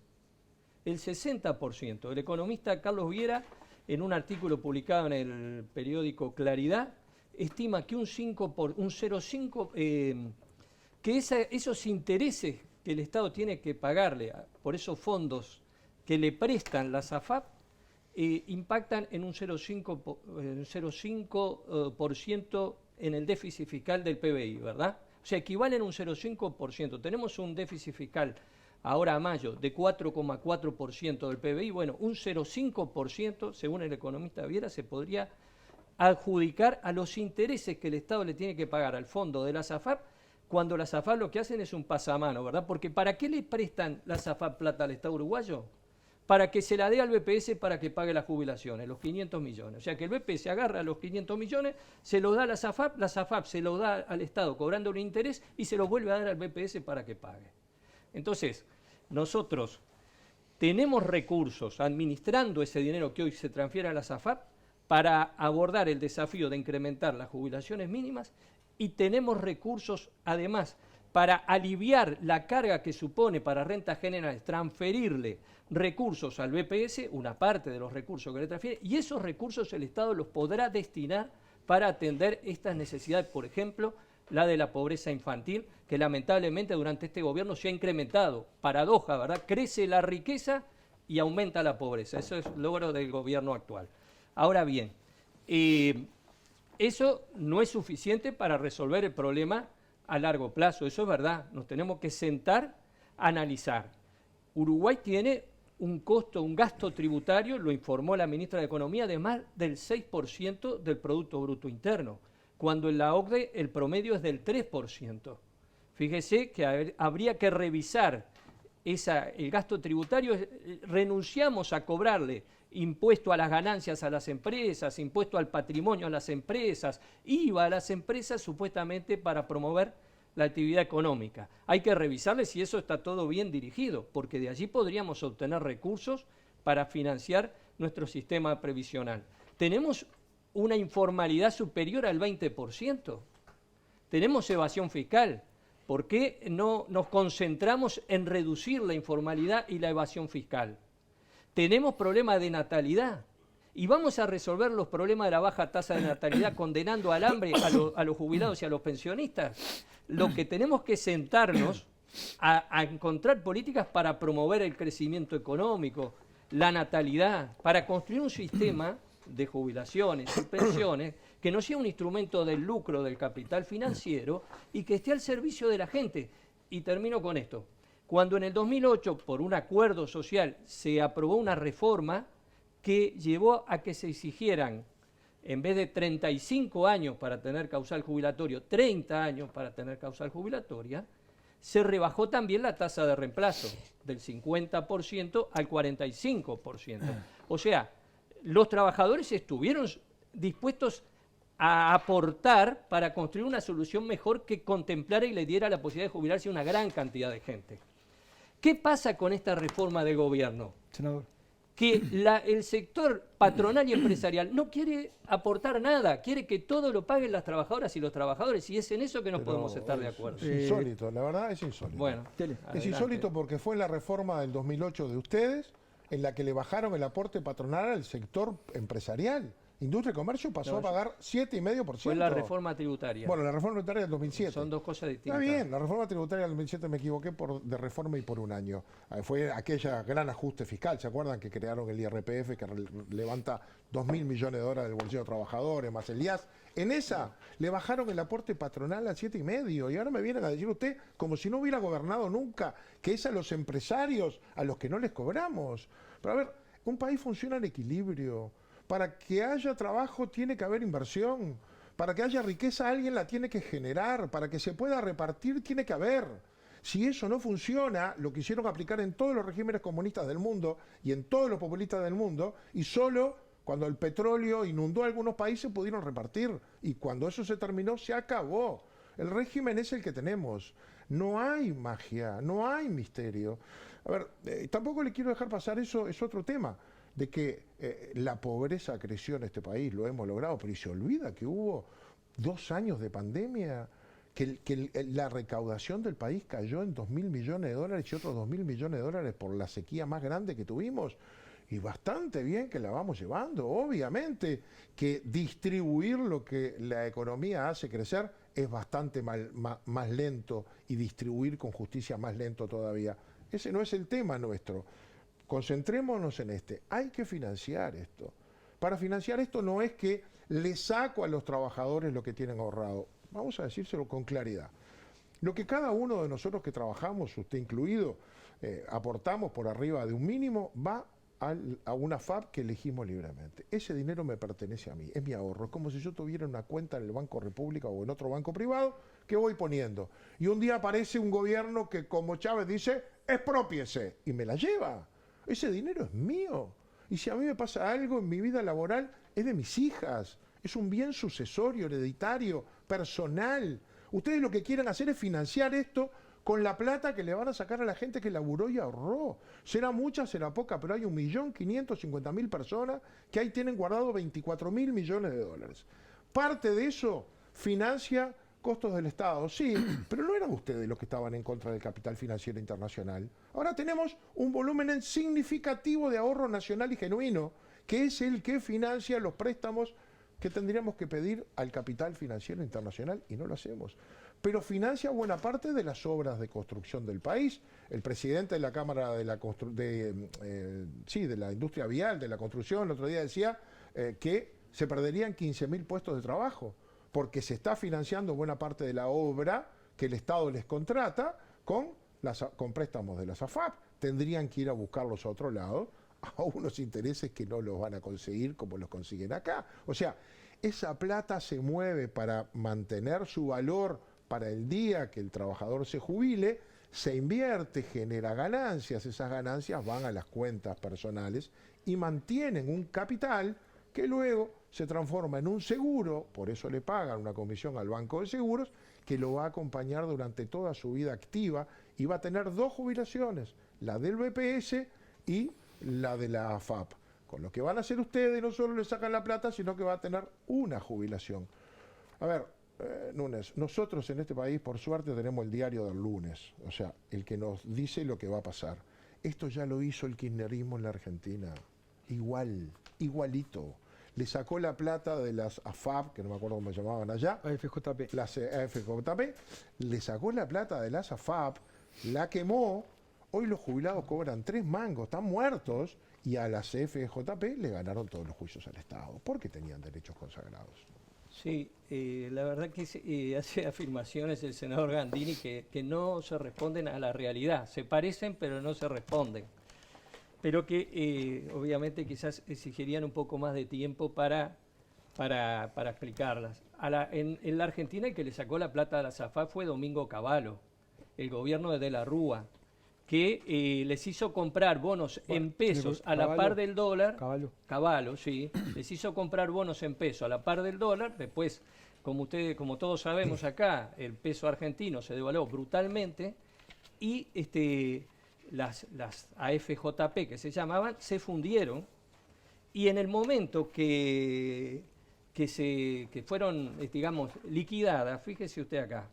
El 60%. El economista Carlos Viera, en un artículo publicado en el periódico Claridad, estima que un 0,5%, que esos intereses que el Estado tiene que pagarle por esos fondos que le prestan la SAFAP, impactan en un 0,5% en el déficit fiscal del PBI, ¿verdad? O sea, equivalen a un 0,5%. Tenemos un déficit fiscal ahora a mayo de 4,4% del PBI. Bueno, un 0,5%, según el economista Viera, se podría adjudicar a los intereses que el Estado le tiene que pagar al fondo de la SAFAP, cuando la SAFAP lo que hacen es un pasamano, ¿verdad? Porque ¿para qué le prestan la SAFAP plata al Estado uruguayo? Para que se la dé al BPS para que pague las jubilaciones, los 500 millones. O sea que el BPS agarra los 500 millones, se los da a la SAFAP se los da al Estado cobrando un interés y se los vuelve a dar al BPS para que pague. Entonces, nosotros tenemos recursos administrando ese dinero que hoy se transfiere a la SAFAP para abordar el desafío de incrementar las jubilaciones mínimas y tenemos recursos además para aliviar la carga que supone para rentas generales, transferirle recursos al BPS, una parte de los recursos que le transfiere, y esos recursos el Estado los podrá destinar para atender estas necesidades, por ejemplo, la de la pobreza infantil, que lamentablemente durante este gobierno se ha incrementado. Paradoja, ¿verdad? Crece la riqueza y aumenta la pobreza. Eso es logro del gobierno actual. Ahora bien, eso no es suficiente para resolver el problema a largo plazo, eso es verdad. Nos tenemos que sentar a analizar. Uruguay tiene un costo, un gasto tributario, lo informó la ministra de Economía, de más del 6% del Producto Bruto Interno, cuando en la OCDE el promedio es del 3%. Fíjese que habría que revisar el gasto tributario. Renunciamos a cobrarle impuesto a las ganancias a las empresas, impuesto al patrimonio a las empresas, IVA a las empresas supuestamente para promover la actividad económica. Hay que revisarle si eso está todo bien dirigido, porque de allí podríamos obtener recursos para financiar nuestro sistema previsional. Tenemos una informalidad superior al 20%. Tenemos evasión fiscal. ¿Por qué no nos concentramos en reducir la informalidad y la evasión fiscal? Tenemos problemas de natalidad y vamos a resolver los problemas de la baja tasa de natalidad condenando al hambre a los jubilados y a los pensionistas. Lo que tenemos que sentarnos a encontrar políticas para promover el crecimiento económico, la natalidad, para construir un sistema de jubilaciones y pensiones que no sea un instrumento del lucro del capital financiero y que esté al servicio de la gente. Y termino con esto. Cuando en el 2008, por un acuerdo social, se aprobó una reforma que llevó a que se exigieran, en vez de 35 años para tener causal jubilatorio, 30 años para tener causal jubilatoria, se rebajó también la tasa de reemplazo del 50% al 45%. O sea, los trabajadores estuvieron dispuestos a aportar para construir una solución mejor que contemplara y le diera la posibilidad de jubilarse a una gran cantidad de gente. ¿Qué pasa con esta reforma de gobierno? Senador. Que el sector patronal y empresarial no quiere aportar nada, quiere que todo lo paguen las trabajadoras y los trabajadores, y es en eso que no podemos estar de acuerdo. Es insólito, la verdad es insólito. Bueno, es insólito porque fue en la reforma del 2008 de ustedes en la que le bajaron el aporte patronal al sector empresarial. Industria y Comercio pasó a pagar 7,5%. Fue la reforma tributaria. Bueno, la reforma tributaria del 2007. Son dos cosas distintas. Está bien, la reforma tributaria del 2007 me equivoqué de reforma y por un año. Fue aquella gran ajuste fiscal, ¿se acuerdan? Que crearon el IRPF que levanta 2.000 millones de dólares del bolsillo de trabajadores, más el IAS. En esa le bajaron el aporte patronal al 7,5%. Y ahora me vienen a decir usted, como si no hubiera gobernado nunca, que es a los empresarios a los que no les cobramos. Pero a ver, un país funciona en equilibrio. Para que haya trabajo tiene que haber inversión. Para que haya riqueza alguien la tiene que generar. Para que se pueda repartir tiene que haber. Si eso no funciona, lo quisieron aplicar en todos los regímenes comunistas del mundo y en todos los populistas del mundo, y solo cuando el petróleo inundó algunos países pudieron repartir. Y cuando eso se terminó, se acabó. El régimen es el que tenemos. No hay magia, no hay misterio. A ver, tampoco le quiero dejar pasar eso, es otro tema. De que la pobreza creció en este país, lo hemos logrado, pero y se olvida que hubo 2 años de pandemia, que la recaudación del país cayó en 2.000 millones de dólares y otros 2.000 millones de dólares por la sequía más grande que tuvimos, y bastante bien que la vamos llevando. Obviamente que distribuir lo que la economía hace crecer es bastante más lento, y distribuir con justicia más lento todavía. Ese no es el tema nuestro. Concentrémonos en este. Hay que financiar esto. Para financiar esto no es que le saco a los trabajadores lo que tienen ahorrado. Vamos a decírselo con claridad. Lo que cada uno de nosotros que trabajamos, usted incluido, aportamos por arriba de un mínimo, va a una FAP que elegimos libremente. Ese dinero me pertenece a mí, es mi ahorro. Es como si yo tuviera una cuenta en el Banco República o en otro banco privado que voy poniendo. Y un día aparece un gobierno que, como Chávez dice, exprópiese, y me la lleva. Ese dinero es mío. Y si a mí me pasa algo en mi vida laboral, es de mis hijas. Es un bien sucesorio, hereditario, personal. Ustedes lo que quieren hacer es financiar esto con la plata que le van a sacar a la gente que laburó y ahorró. Será mucha, será poca, pero hay 1.550.000 personas que ahí tienen guardado 24.000 millones de dólares. Parte de eso financia costos del Estado, sí, pero no eran ustedes los que estaban en contra del capital financiero internacional. Ahora tenemos un volumen significativo de ahorro nacional y genuino, que es el que financia los préstamos que tendríamos que pedir al capital financiero internacional, y no lo hacemos. Pero financia buena parte de las obras de construcción del país. El presidente de la Cámara de la Industria Vial, de la construcción, el otro día decía que se perderían 15.000 puestos de trabajo, porque se está financiando buena parte de la obra que el Estado les contrata con préstamos de las AFAP. Tendrían que ir a buscarlos a otro lado, a unos intereses que no los van a conseguir como los consiguen acá. O sea, esa plata se mueve para mantener su valor para el día que el trabajador se jubile, se invierte, genera ganancias, esas ganancias van a las cuentas personales y mantienen un capital que luego se transforma en un seguro, por eso le pagan una comisión al Banco de Seguros, que lo va a acompañar durante toda su vida activa y va a tener 2 jubilaciones, la del BPS y la de la AFAP. Con lo que van a hacer ustedes, no solo le sacan la plata, sino que va a tener una jubilación. A ver, Núñez, nosotros en este país, por suerte, tenemos el diario del lunes, o sea, el que nos dice lo que va a pasar. Esto ya lo hizo el kirchnerismo en la Argentina, igualito. Le sacó la plata de las AFAP, que no me acuerdo cómo se llamaban allá. AFJP. Las AFJP. Le sacó la plata de las AFAP, la quemó. Hoy los jubilados cobran 3 mangos, están muertos, y a la CFJP le ganaron todos los juicios al Estado, porque tenían derechos consagrados. Sí, la verdad que hace afirmaciones el senador Gandini que no se responden a la realidad. Se parecen, pero no se responden. Pero que obviamente quizás exigirían un poco más de tiempo para explicarlas. En la Argentina el que le sacó la plata a la SAFAP fue Domingo Cavallo, el gobierno de la Rúa, que les hizo comprar bonos en pesos a la par del dólar. Cavallo, sí. Les hizo comprar bonos en pesos a la par del dólar. Después, como todos sabemos acá, el peso argentino se devaluó brutalmente y las AFJP, que se llamaban, se fundieron. Y en el momento que fueron, digamos, liquidadas, fíjese usted acá,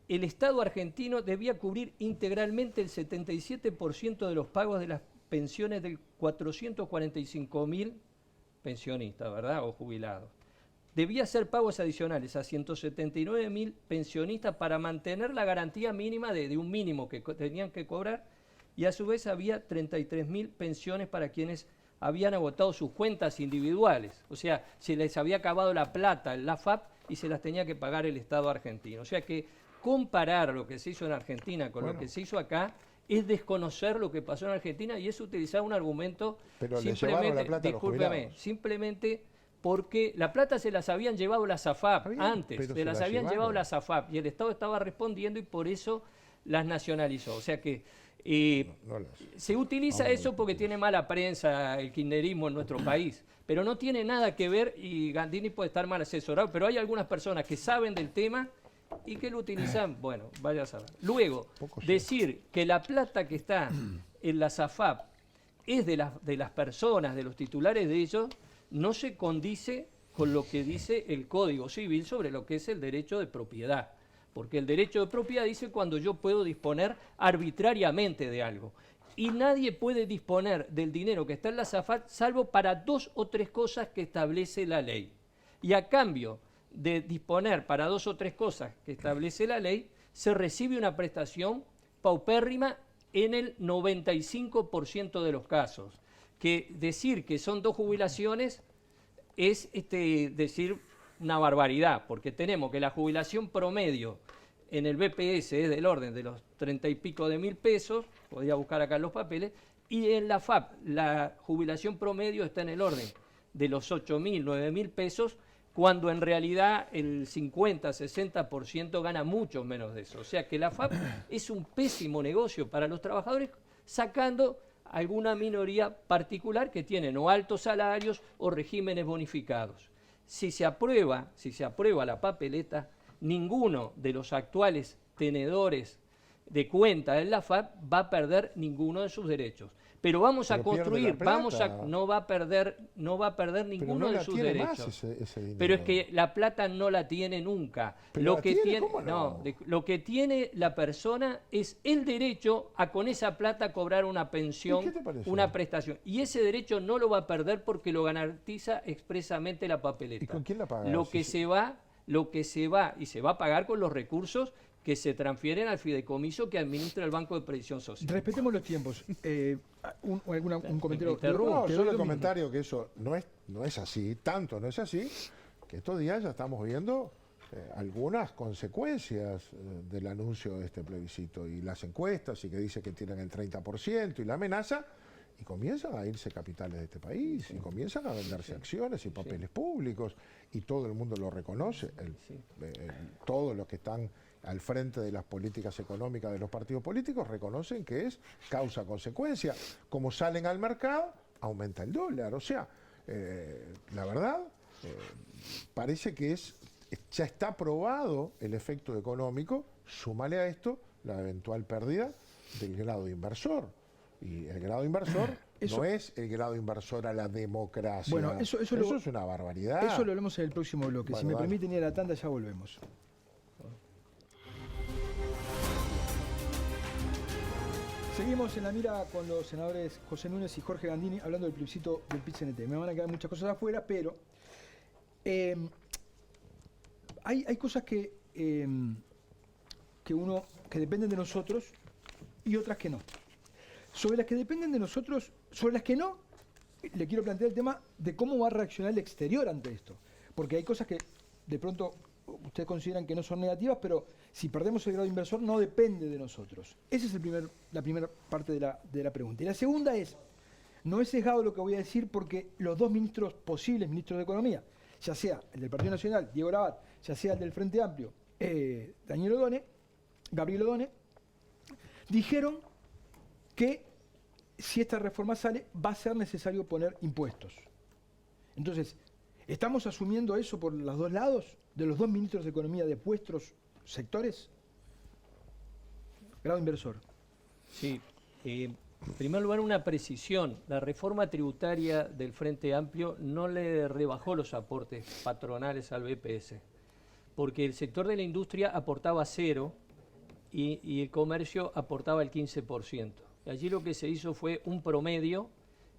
el Estado argentino debía cubrir integralmente el 77% de los pagos de las pensiones de 445.000 pensionistas, ¿verdad? O jubilados. Debía hacer pagos adicionales a 179.000 pensionistas para mantener la garantía mínima de un mínimo que tenían que cobrar, y a su vez había 33.000 pensiones para quienes habían agotado sus cuentas individuales. O sea, se les había acabado la plata en la AFAP y se las tenía que pagar el Estado argentino. O sea que comparar lo que se hizo en Argentina con lo que se hizo acá es desconocer lo que pasó en Argentina y es utilizar un argumento simplemente porque la plata se las habían llevado las AFAP antes, se las habían llevado las AFAP y el Estado estaba respondiendo y por eso las nacionalizó. O sea que se utiliza eso porque tiene mala prensa el kirchnerismo en nuestro país, pero no tiene nada que ver y Gandini puede estar mal asesorado, pero hay algunas personas que saben del tema y que lo utilizan, bueno, vaya a saber. Luego, decir que la plata que está en la SAFAP es de las personas, de los titulares de ellos, no se condice con lo que dice el Código Civil sobre lo que es el derecho de propiedad. Porque el derecho de propiedad dice cuando yo puedo disponer arbitrariamente de algo. Y nadie puede disponer del dinero que está en la SAFAP salvo para 2 o 3 cosas que establece la ley. Y a cambio de disponer para 2 o 3 cosas que establece la ley, se recibe una prestación paupérrima en el 95% de los casos. Que decir que son 2 jubilaciones es decir una barbaridad, porque tenemos que la jubilación promedio en el BPS es del orden de los 30 y pico de mil pesos, podría buscar acá los papeles, y en la FAP la jubilación promedio está en el orden de los 8.000, 9.000 pesos, cuando en realidad el 50-60% gana mucho menos de eso. O sea que la FAP es un pésimo negocio para los trabajadores, sacando alguna minoría particular que tienen o altos salarios o regímenes bonificados. Si se aprueba la papeleta, ninguno de los actuales tenedores de cuenta en la FAP va a perder ninguno de sus derechos. Pero vamos a construir, no va a perder ninguno de sus derechos. Ese pero es que la plata no la tiene nunca. Lo que tiene la persona es el derecho a con esa plata cobrar una pensión, una prestación. Y ese derecho no lo va a perder porque lo garantiza expresamente la papeleta. ¿Y con quién la paga? Lo que se va y se va a pagar con los recursos que se transfieren al fideicomiso que administra el Banco de Previsión Social. Respetemos los tiempos. Un comentario. No, solo el comentario que eso no es así, tanto no es así, que estos días ya estamos viendo algunas consecuencias del anuncio de este plebiscito y las encuestas y que dice que tienen el 30% y la amenaza, y comienzan a irse capitales de este país, y comienzan a venderse acciones y papeles públicos, y todo el mundo lo reconoce, todos los que están al frente de las políticas económicas de los partidos políticos reconocen que es causa-consecuencia. Como salen al mercado, aumenta el dólar. O sea, la verdad, parece que ya está probado el efecto económico. Súmale a esto la eventual pérdida del grado inversor. Y el grado inversor no es el grado inversor a la democracia. Bueno, eso es una barbaridad. Eso lo hablamos en el próximo bloque. Bueno, si me permiten ir a la tanda, ya volvemos. Seguimos en la mira con los senadores José Núñez y Jorge Gandini hablando del plebiscito del PIT-CNT. Me van a quedar muchas cosas afuera, pero hay cosas que dependen de nosotros y otras que no. Sobre las que dependen de nosotros, sobre las que no, le quiero plantear el tema de cómo va a reaccionar el exterior ante esto. Porque hay cosas que de pronto ustedes consideran que no son negativas, pero si perdemos el grado inversor no depende de nosotros. Esa es la primera parte de la pregunta. Y la segunda es, no es sesgado lo que voy a decir porque los dos posibles ministros de Economía, ya sea el del Partido Nacional, Diego Labat, ya sea el del Frente Amplio, Gabriel Odone, dijeron que si esta reforma sale, va a ser necesario poner impuestos. Entonces, ¿estamos asumiendo eso por los dos lados, de los dos ministros de Economía de vuestros sectores? Grado inversor. Sí, en primer lugar una precisión. La reforma tributaria del Frente Amplio no le rebajó los aportes patronales al BPS, porque el sector de la industria aportaba 0 y el comercio aportaba el 15%. Allí lo que se hizo fue un promedio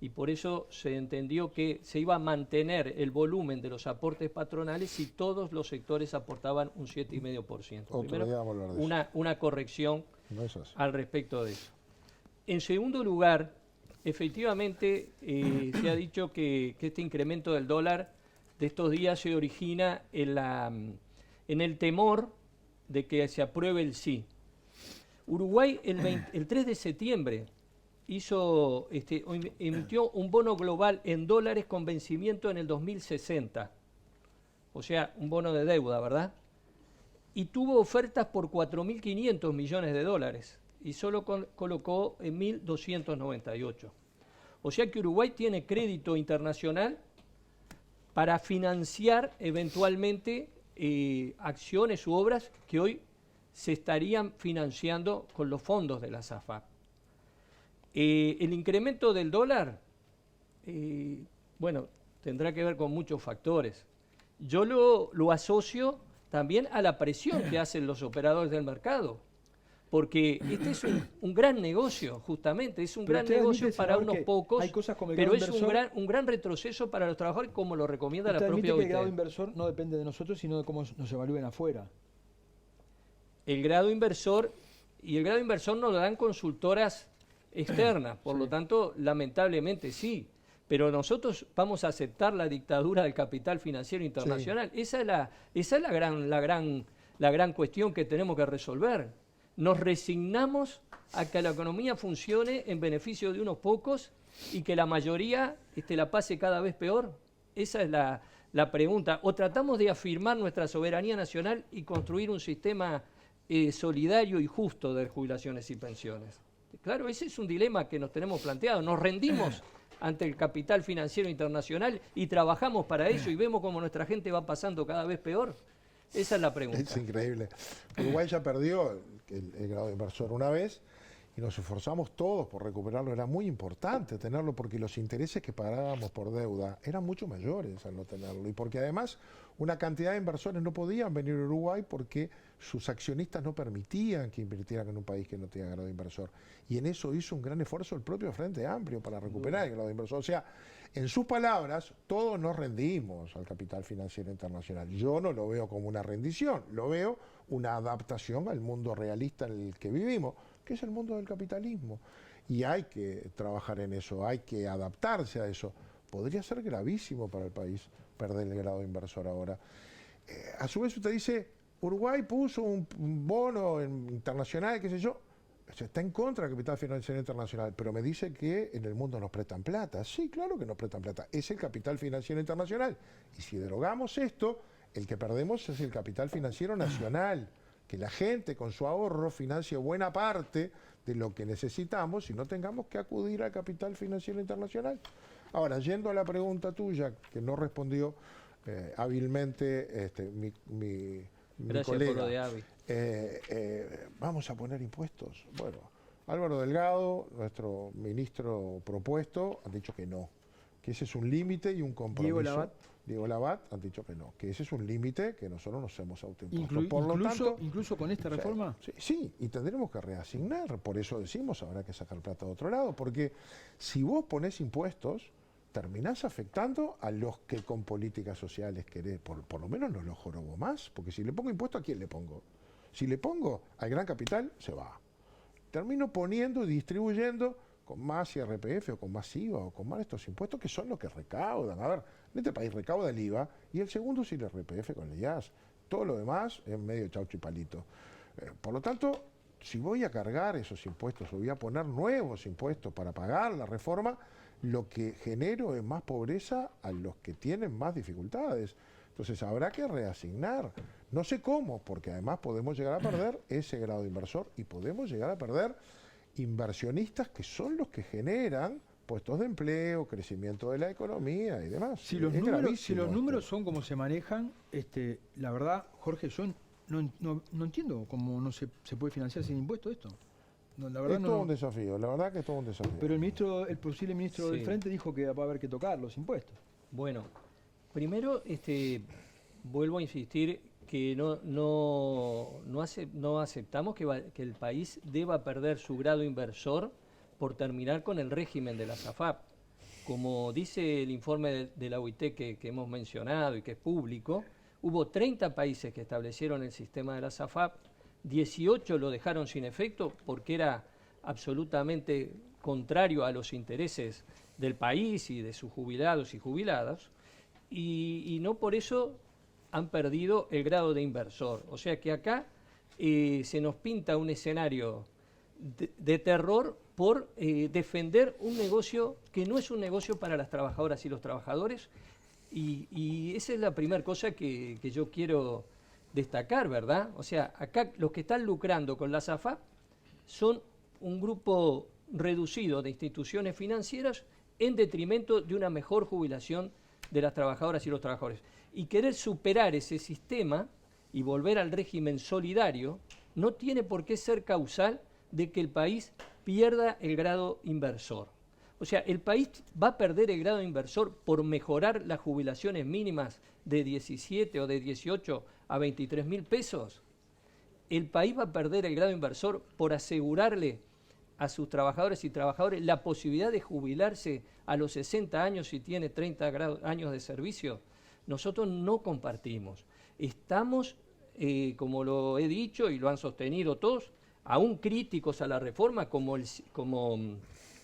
y por eso se entendió que se iba a mantener el volumen de los aportes patronales si todos los sectores aportaban un 7,5%. Primero, una corrección al respecto de eso. En segundo lugar, efectivamente se ha dicho que este incremento del dólar de estos días se origina en el temor de que se apruebe el sí. Uruguay el 3 de septiembre emitió un bono global en dólares con vencimiento en el 2060, o sea, un bono de deuda, ¿verdad? Y tuvo ofertas por 4.500 millones de dólares y solo colocó en 1.298. O sea que Uruguay tiene crédito internacional para financiar eventualmente acciones u obras que hoy se estarían financiando con los fondos de la SAFAP. El incremento del dólar, bueno, tendrá que ver con muchos factores. Yo lo asocio también a la presión que hacen los operadores del mercado, porque este es un gran negocio, justamente, es un gran negocio para unos pocos, pero es un gran retroceso para los trabajadores, como lo recomienda la propia OIT. Que el grado inversor no depende de nosotros, sino de cómo nos evalúen afuera. El grado inversor nos lo dan consultoras externas, por lo tanto, lamentablemente sí, pero nosotros vamos a aceptar la dictadura del capital financiero internacional. Sí. Esa es la gran cuestión que tenemos que resolver. Nos resignamos a que la economía funcione en beneficio de unos pocos y que la mayoría la pase cada vez peor. Esa es la pregunta. O tratamos de afirmar nuestra soberanía nacional y construir un sistema solidario y justo de jubilaciones y pensiones. Claro, ese es un dilema que nos tenemos planteado. Nos rendimos ante el capital financiero internacional y trabajamos para eso y vemos cómo nuestra gente va pasando cada vez peor. Esa es la pregunta. Es increíble. Uruguay ya perdió el grado de inversor una vez y nos esforzamos todos por recuperarlo. Era muy importante tenerlo porque los intereses que pagábamos por deuda eran mucho mayores al no tenerlo y porque además una cantidad de inversores no podían venir a Uruguay porque sus accionistas no permitían que invirtieran en un país que no tenía grado de inversor. Y en eso hizo un gran esfuerzo el propio Frente Amplio para recuperar el grado de inversor. O sea, en sus palabras, todos nos rendimos al capital financiero internacional. Yo no lo veo como una rendición, lo veo una adaptación al mundo realista en el que vivimos, que es el mundo del capitalismo. Y hay que trabajar en eso, hay que adaptarse a eso. Podría ser gravísimo para el país perder el grado de inversor ahora. A su vez usted dice, Uruguay puso un bono internacional, qué sé yo, está en contra del capital financiero internacional, pero me dice que en el mundo nos prestan plata. Sí, claro que nos prestan plata. Es el capital financiero internacional. Y si derogamos esto, el que perdemos es el capital financiero nacional. Que la gente con su ahorro financie buena parte de lo que necesitamos y no tengamos que acudir al capital financiero internacional. Ahora, yendo a la pregunta tuya, que no respondió hábilmente mi Gracias colega. por lo de Avi. Vamos a poner impuestos. Bueno, Álvaro Delgado, nuestro ministro propuesto, han dicho que no, que ese es un límite y un compromiso. Diego Labat han dicho que no, que ese es un límite que nosotros nos hemos autoimpuesto. Por lo tanto, ¿incluso con esta reforma? Sí, y tendremos que reasignar. Por eso decimos, habrá que sacar plata de otro lado, porque si vos ponés impuestos, terminás afectando a los que con políticas sociales querés, por lo menos no los jorobo más, porque si le pongo impuesto, ¿a quién le pongo? Si le pongo al gran capital, se va. Termino poniendo y distribuyendo con más IRPF o con más IVA o con más estos impuestos que son los que recaudan. A ver, en este país recauda el IVA y el segundo es el IRPF con el IAS. Todo lo demás es medio chaucho y palito. Por lo tanto, si voy a cargar esos impuestos o voy a poner nuevos impuestos para pagar la reforma, lo que genero es más pobreza a los que tienen más dificultades. Entonces habrá que reasignar. No sé cómo, porque además podemos llegar a perder ese grado de inversor y podemos llegar a perder inversionistas que son los que generan puestos de empleo, crecimiento de la economía y demás. Si los números son como se manejan, la verdad, Jorge, yo no entiendo cómo no se puede financiar sin impuestos esto. No, la verdad es todo un desafío, la verdad que es todo un desafío. Pero el posible ministro del Frente dijo que va a haber que tocar los impuestos. Bueno, primero vuelvo a insistir que no aceptamos que el país deba perder su grado inversor por terminar con el régimen de la SAFAP. Como dice el informe de la OIT que hemos mencionado y que es público, hubo 30 países que establecieron el sistema de la SAFAP, 18 lo dejaron sin efecto porque era absolutamente contrario a los intereses del país y de sus jubilados y jubiladas, y no por eso han perdido el grado de inversor. O sea que acá se nos pinta un escenario de terror por defender un negocio que no es un negocio para las trabajadoras y los trabajadores, y esa es la primera cosa que yo quiero destacar, ¿verdad? O sea, acá los que están lucrando con la SAFAP son un grupo reducido de instituciones financieras en detrimento de una mejor jubilación de las trabajadoras y los trabajadores. Y querer superar ese sistema y volver al régimen solidario no tiene por qué ser causal de que el país pierda el grado inversor. O sea, el país va a perder el grado inversor por mejorar las jubilaciones mínimas de 17 o de 18 a 23 mil pesos. El país va a perder el grado inversor por asegurarle a sus trabajadores y trabajadores la posibilidad de jubilarse a los 60 años si tiene 30 años de servicio. Nosotros no compartimos. Estamos, como lo he dicho y lo han sostenido todos, aún críticos a la reforma, como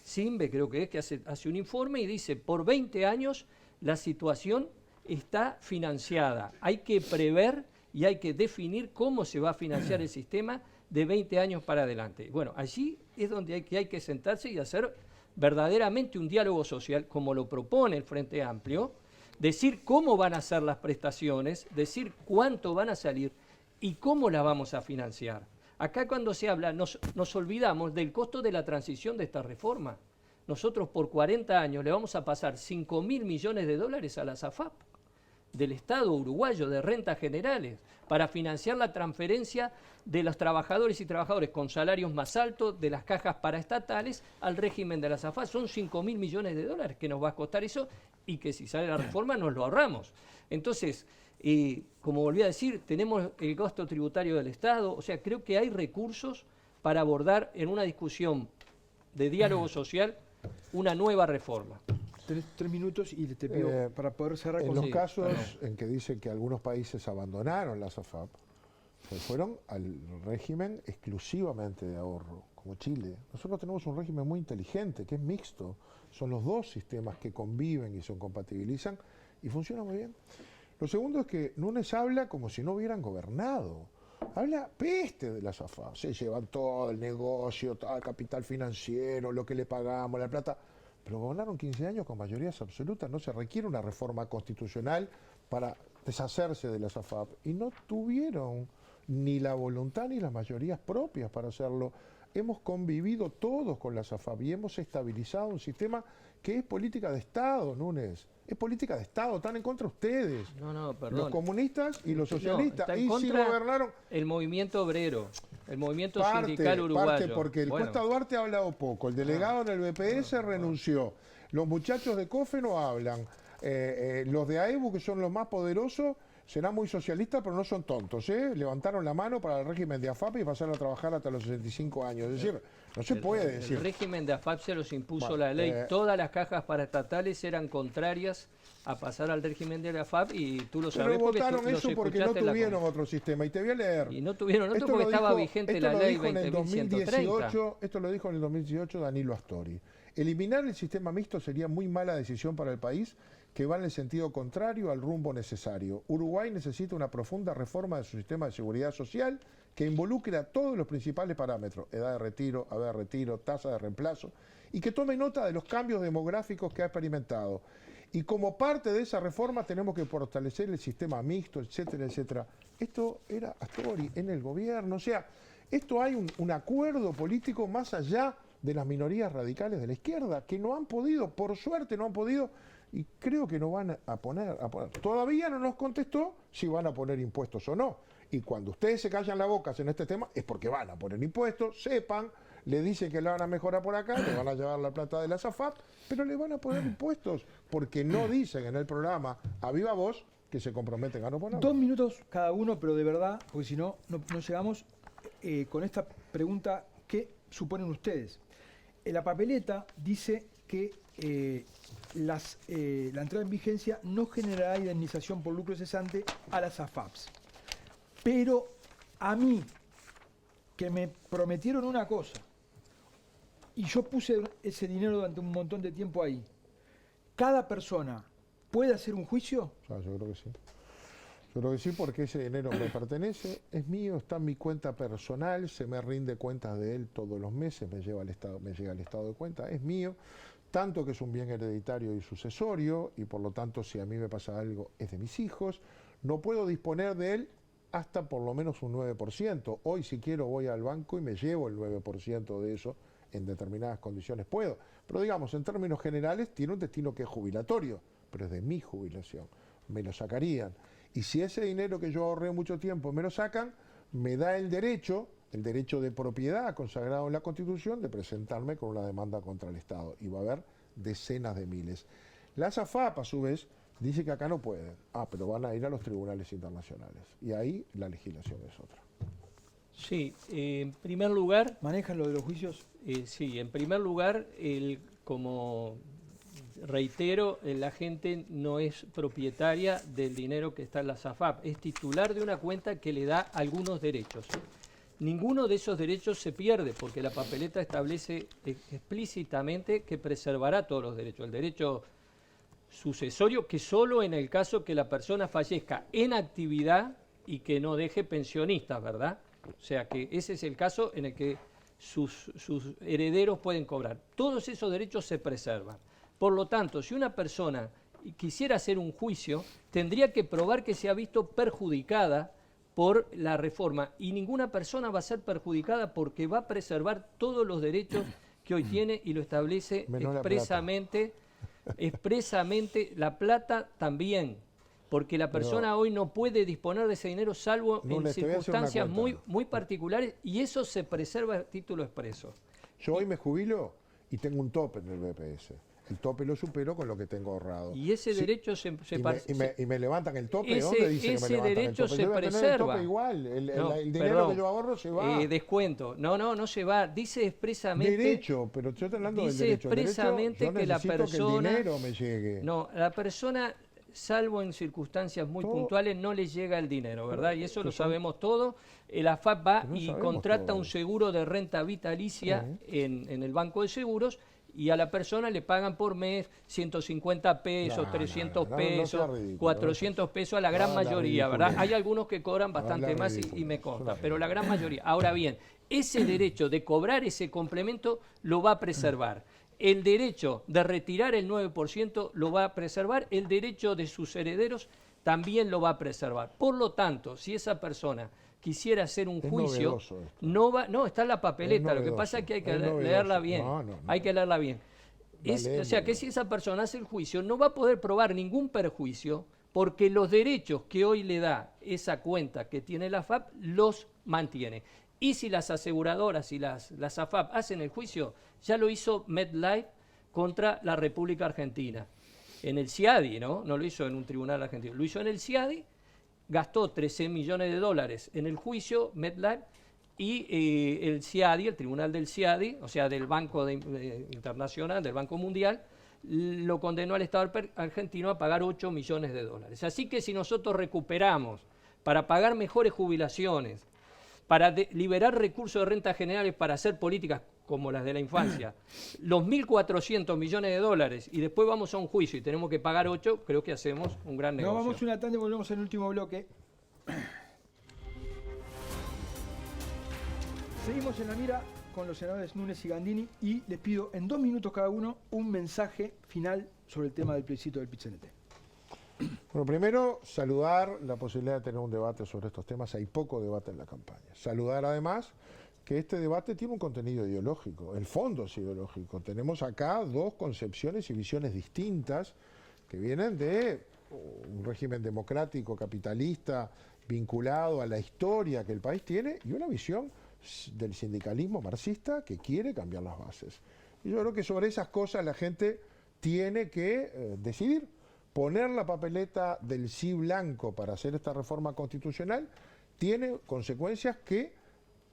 Simbe creo que hace un informe y dice, por 20 años la situación está financiada. Hay que prever y hay que definir cómo se va a financiar el sistema de 20 años para adelante. Bueno, allí es donde hay que sentarse y hacer verdaderamente un diálogo social, como lo propone el Frente Amplio, decir cómo van a ser las prestaciones, decir cuánto van a salir y cómo las vamos a financiar. Acá cuando se habla, nos olvidamos del costo de la transición de esta reforma. Nosotros por 40 años le vamos a pasar 5.000 millones de dólares a la SAFAP del Estado uruguayo de rentas generales para financiar la transferencia de los trabajadores y trabajadoras con salarios más altos de las cajas paraestatales al régimen de la SAFAP. Son 5.000 millones de dólares que nos va a costar eso y que si sale la reforma nos lo ahorramos. Entonces, como volví a decir, tenemos el gasto tributario del Estado, o sea, creo que hay recursos para abordar en una discusión de diálogo social una nueva reforma. Tenés 3 minutos y te pido para poder cerrar con... En los casos en que dicen que algunos países abandonaron la SAFAP, se fueron al régimen exclusivamente de ahorro, como Chile. Nosotros tenemos un régimen muy inteligente, que es mixto. Son los dos sistemas que conviven y se compatibilizan y funciona muy bien. Lo segundo es que Núñez habla como si no hubieran gobernado. Habla peste de la SAFAP. Se llevan todo el negocio, todo el capital financiero, lo que le pagamos, la plata. Pero gobernaron 15 años con mayorías absolutas. No se requiere una reforma constitucional para deshacerse de la SAFAP. Y no tuvieron ni la voluntad ni las mayorías propias para hacerlo. Hemos convivido todos con la SAFAP y hemos estabilizado un sistema que es política de Estado, Núñez. Es política de Estado, están en contra ustedes. No, perdón. Los comunistas y los socialistas. Está en y contra sí gobernaron. El movimiento obrero, el movimiento sindical uruguayo. Porque el Cuesta Duarte ha hablado poco, el delegado en el BPS renunció, los muchachos de COFE no hablan, los de AEBU, que son los más poderosos, serán muy socialistas, pero no son tontos, ¿eh? Levantaron la mano para el régimen de AFAP y pasaron a trabajar hasta los 65 años. Es decir, no se puede decir. El régimen de AFAP se los impuso la ley. Todas las cajas paraestatales eran contrarias a pasar al régimen de la AFAP y tú lo sabes. Pero votaron eso porque no tuvieron otro sistema. Y te voy a leer. Y no tuvieron porque estaba vigente la ley 20.130. Esto lo dijo en el 2018 Danilo Astori. eliminar el sistema mixto sería muy mala decisión para el país, que va en el sentido contrario al rumbo necesario. Uruguay necesita una profunda reforma de su sistema de seguridad social que involucre a todos los principales parámetros, edad de retiro, haber de retiro, tasa de reemplazo, y que tome nota de los cambios demográficos que ha experimentado. Y como parte de esa reforma tenemos que fortalecer el sistema mixto, etcétera, etcétera. Esto era Astori en el gobierno, o sea, esto hay un acuerdo político más allá de las minorías radicales de la izquierda, que no han podido, por suerte no han podido, y creo que no van a poner. Todavía no nos contestó si van a poner impuestos o no. Y cuando ustedes se callan la boca en este tema es porque van a poner impuestos, sepan, le dicen que la van a mejorar por acá, le van a llevar la plata de la SAFAP, pero le van a poner impuestos, porque no dicen en el programa a viva voz que se comprometen a no poner. 2 minutos cada uno, pero de verdad, porque si no, no llegamos con esta pregunta, ¿qué suponen ustedes? La papeleta dice que la entrada en vigencia no generará indemnización por lucro cesante a las AFAPs. Pero a mí, que me prometieron una cosa, y yo puse ese dinero durante un montón de tiempo ahí, ¿cada persona puede hacer un juicio? Yo creo que sí. Yo creo que sí, porque ese dinero me pertenece, es mío, está en mi cuenta personal, se me rinde cuentas de él todos los meses, me llega al estado de cuenta, es mío, tanto que es un bien hereditario y sucesorio, y por lo tanto si a mí me pasa algo es de mis hijos, no puedo disponer de él hasta por lo menos un 9%. Hoy si quiero voy al banco y me llevo el 9% de eso, en determinadas condiciones puedo. Pero digamos, en términos generales, tiene un destino que es jubilatorio, pero es de mi jubilación. Me lo sacarían. Y si ese dinero que yo ahorré mucho tiempo me lo sacan, me da el derecho de propiedad consagrado en la Constitución, de presentarme con una demanda contra el Estado. Y va a haber decenas de miles. La SAFAP, a su vez, dice que acá no pueden. Pero van a ir a los tribunales internacionales. Y ahí la legislación es otra. Sí, en primer lugar... ¿Manejan lo de los juicios? Sí, en primer lugar, como reitero, la gente no es propietaria del dinero que está en la SAFAP, es titular de una cuenta que le da algunos derechos. Ninguno de esos derechos se pierde porque la papeleta establece explícitamente que preservará todos los derechos. El derecho sucesorio, que solo en el caso que la persona fallezca en actividad y que no deje pensionistas, ¿verdad? O sea que ese es el caso en el que sus herederos pueden cobrar. Todos esos derechos se preservan. Por lo tanto, si una persona quisiera hacer un juicio, tendría que probar que se ha visto perjudicada por la reforma, y ninguna persona va a ser perjudicada porque va a preservar todos los derechos que hoy tiene y lo establece expresamente. Expresamente, la plata también, porque la persona hoy no puede disponer de ese dinero salvo en circunstancias muy particulares, y eso se preserva a título expreso. Yo hoy me jubilo y tengo un tope en el BPS. El tope lo supero con lo que tengo ahorrado. Y ese derecho y me levantan el tope. ¿Dónde dice que me levantan el tope? Se yo voy a preserva. tener el tope igual. El dinero que yo ahorro se va. Descuento. No se va. Dice expresamente... Derecho, pero yo estoy hablando del derecho. Dice expresamente yo que la persona... que el dinero me llegue. No, la persona, salvo en circunstancias muy puntuales, no le llega el dinero, ¿verdad? Y eso lo sabemos todos. El AFAP va y contrata un seguro de renta vitalicia en el banco de seguros, y a la persona le pagan por mes 150 pesos, 300 pesos, 400 pesos a la gran mayoría, ¿verdad? Hay algunos que cobran bastante más y me consta, pero la gran mayoría. Ahora bien, ese derecho de cobrar ese complemento lo va a preservar. El derecho de retirar el 9% lo va a preservar, el derecho de sus herederos también lo va a preservar. Por lo tanto, si esa persona quisiera hacer un juicio, no está en la papeleta, lo que pasa es que hay que leerla bien, hay que leerla bien. O sea que si esa persona hace el juicio, no va a poder probar ningún perjuicio, porque los derechos que hoy le da esa cuenta que tiene la AFAP los mantiene. Y si las aseguradoras y las AFAP hacen el juicio, ya lo hizo MetLife contra la República Argentina, en el CIADI, ¿no? No lo hizo en un tribunal argentino, lo hizo en el CIADI. Gastó 13 millones de dólares en el juicio, MetLife, y el CIADI, el tribunal del CIADI, o sea, del Banco Internacional, del Banco Mundial, lo condenó al Estado argentino a pagar 8 millones de dólares. Así que si nosotros recuperamos para pagar mejores jubilaciones, para liberar recursos de rentas generales para hacer políticas como las de la infancia, los 1.400 millones de dólares y después vamos a un juicio y tenemos que pagar 8, creo que hacemos un gran negocio. Nos vamos una tanda y volvemos en el último bloque. Seguimos en la mira con los senadores Núñez y Gandini y les pido en 2 minutos cada uno un mensaje final sobre el tema del plebiscito del PIT-CNT. Bueno, primero, saludar la posibilidad de tener un debate sobre estos temas. Hay poco debate en la campaña. Saludar además que este debate tiene un contenido ideológico, el fondo es ideológico. Tenemos acá 2 concepciones y visiones distintas que vienen de un régimen democrático, capitalista, vinculado a la historia que el país tiene, y una visión del sindicalismo marxista que quiere cambiar las bases. Y yo creo que sobre esas cosas la gente tiene que decidir. Poner la papeleta del sí blanco para hacer esta reforma constitucional tiene consecuencias que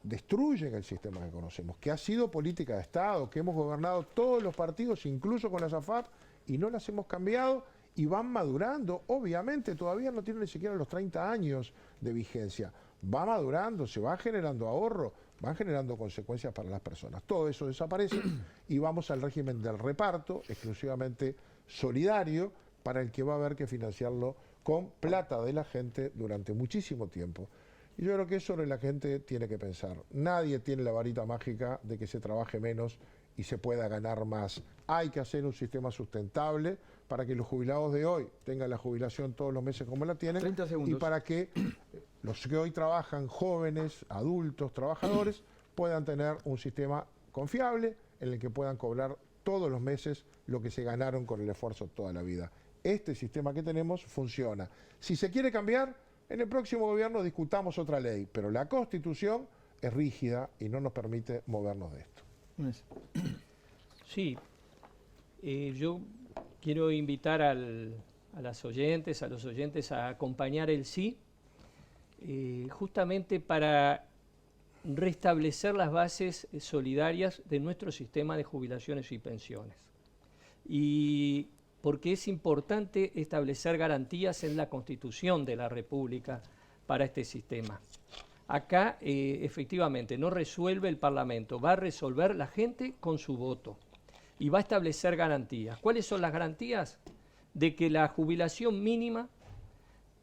destruyen el sistema que conocemos, que ha sido política de Estado, que hemos gobernado todos los partidos, incluso con la SAFAP, y no las hemos cambiado y van madurando. Obviamente todavía no tienen ni siquiera los 30 años de vigencia. Va madurando, se va generando ahorro, van generando consecuencias para las personas. Todo eso desaparece y vamos al régimen del reparto, exclusivamente solidario, para el que va a haber que financiarlo con plata de la gente durante muchísimo tiempo. Y yo creo que es sobre la gente tiene que pensar. Nadie tiene la varita mágica de que se trabaje menos y se pueda ganar más. Hay que hacer un sistema sustentable para que los jubilados de hoy tengan la jubilación todos los meses como la tienen. 30 segundos. Y para que los que hoy trabajan, jóvenes, adultos, trabajadores, puedan tener un sistema confiable en el que puedan cobrar todos los meses lo que se ganaron con el esfuerzo toda la vida. Este sistema que tenemos funciona. Si se quiere cambiar, en el próximo gobierno discutamos otra ley, pero la Constitución es rígida y no nos permite movernos de esto. Sí, yo quiero invitar a los oyentes a acompañar el sí, justamente para restablecer las bases solidarias de nuestro sistema de jubilaciones y pensiones. Y porque es importante establecer garantías en la Constitución de la República para este sistema. Acá, efectivamente, no resuelve el Parlamento, va a resolver la gente con su voto y va a establecer garantías. ¿Cuáles son las garantías? De que la jubilación mínima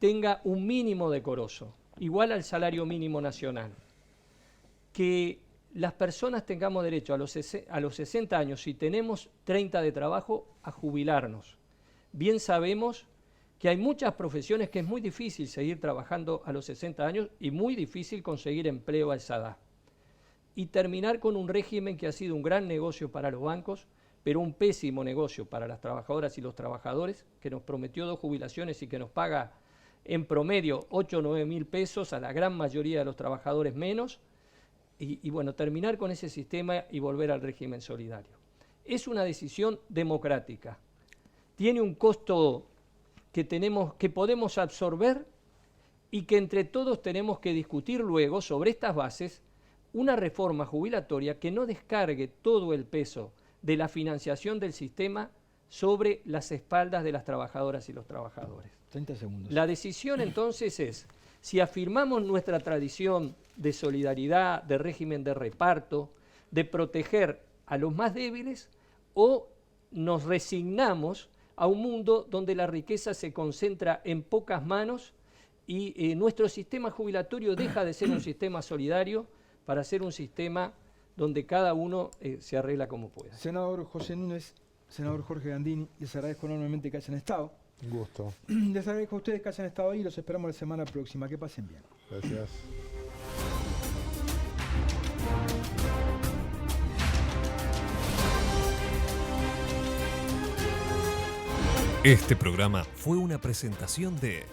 tenga un mínimo decoroso, igual al salario mínimo nacional. Que las personas tengamos derecho a los 60 años, si tenemos 30 de trabajo, a jubilarnos. Bien sabemos que hay muchas profesiones que es muy difícil seguir trabajando a los 60 años y muy difícil conseguir empleo a esa edad. Y terminar con un régimen que ha sido un gran negocio para los bancos, pero un pésimo negocio para las trabajadoras y los trabajadores, que nos prometió 2 jubilaciones y que nos paga en promedio 8 o 9 mil pesos, a la gran mayoría de los trabajadores menos, y bueno, terminar con ese sistema y volver al régimen solidario. Es una decisión democrática. Tiene un costo que podemos absorber y que entre todos tenemos que discutir luego sobre estas bases una reforma jubilatoria que no descargue todo el peso de la financiación del sistema sobre las espaldas de las trabajadoras y los trabajadores. 30 segundos. La decisión entonces es si afirmamos nuestra tradición de solidaridad, de régimen de reparto, de proteger a los más débiles, o nos resignamos a un mundo donde la riqueza se concentra en pocas manos y nuestro sistema jubilatorio deja de ser un sistema solidario para ser un sistema donde cada uno se arregla como pueda. Senador José Núñez, senador Jorge Gandini, les agradezco enormemente que hayan estado. Un gusto. Les agradezco a ustedes que hayan estado ahí y los esperamos la semana próxima. Que pasen bien. Gracias. Este programa fue una presentación de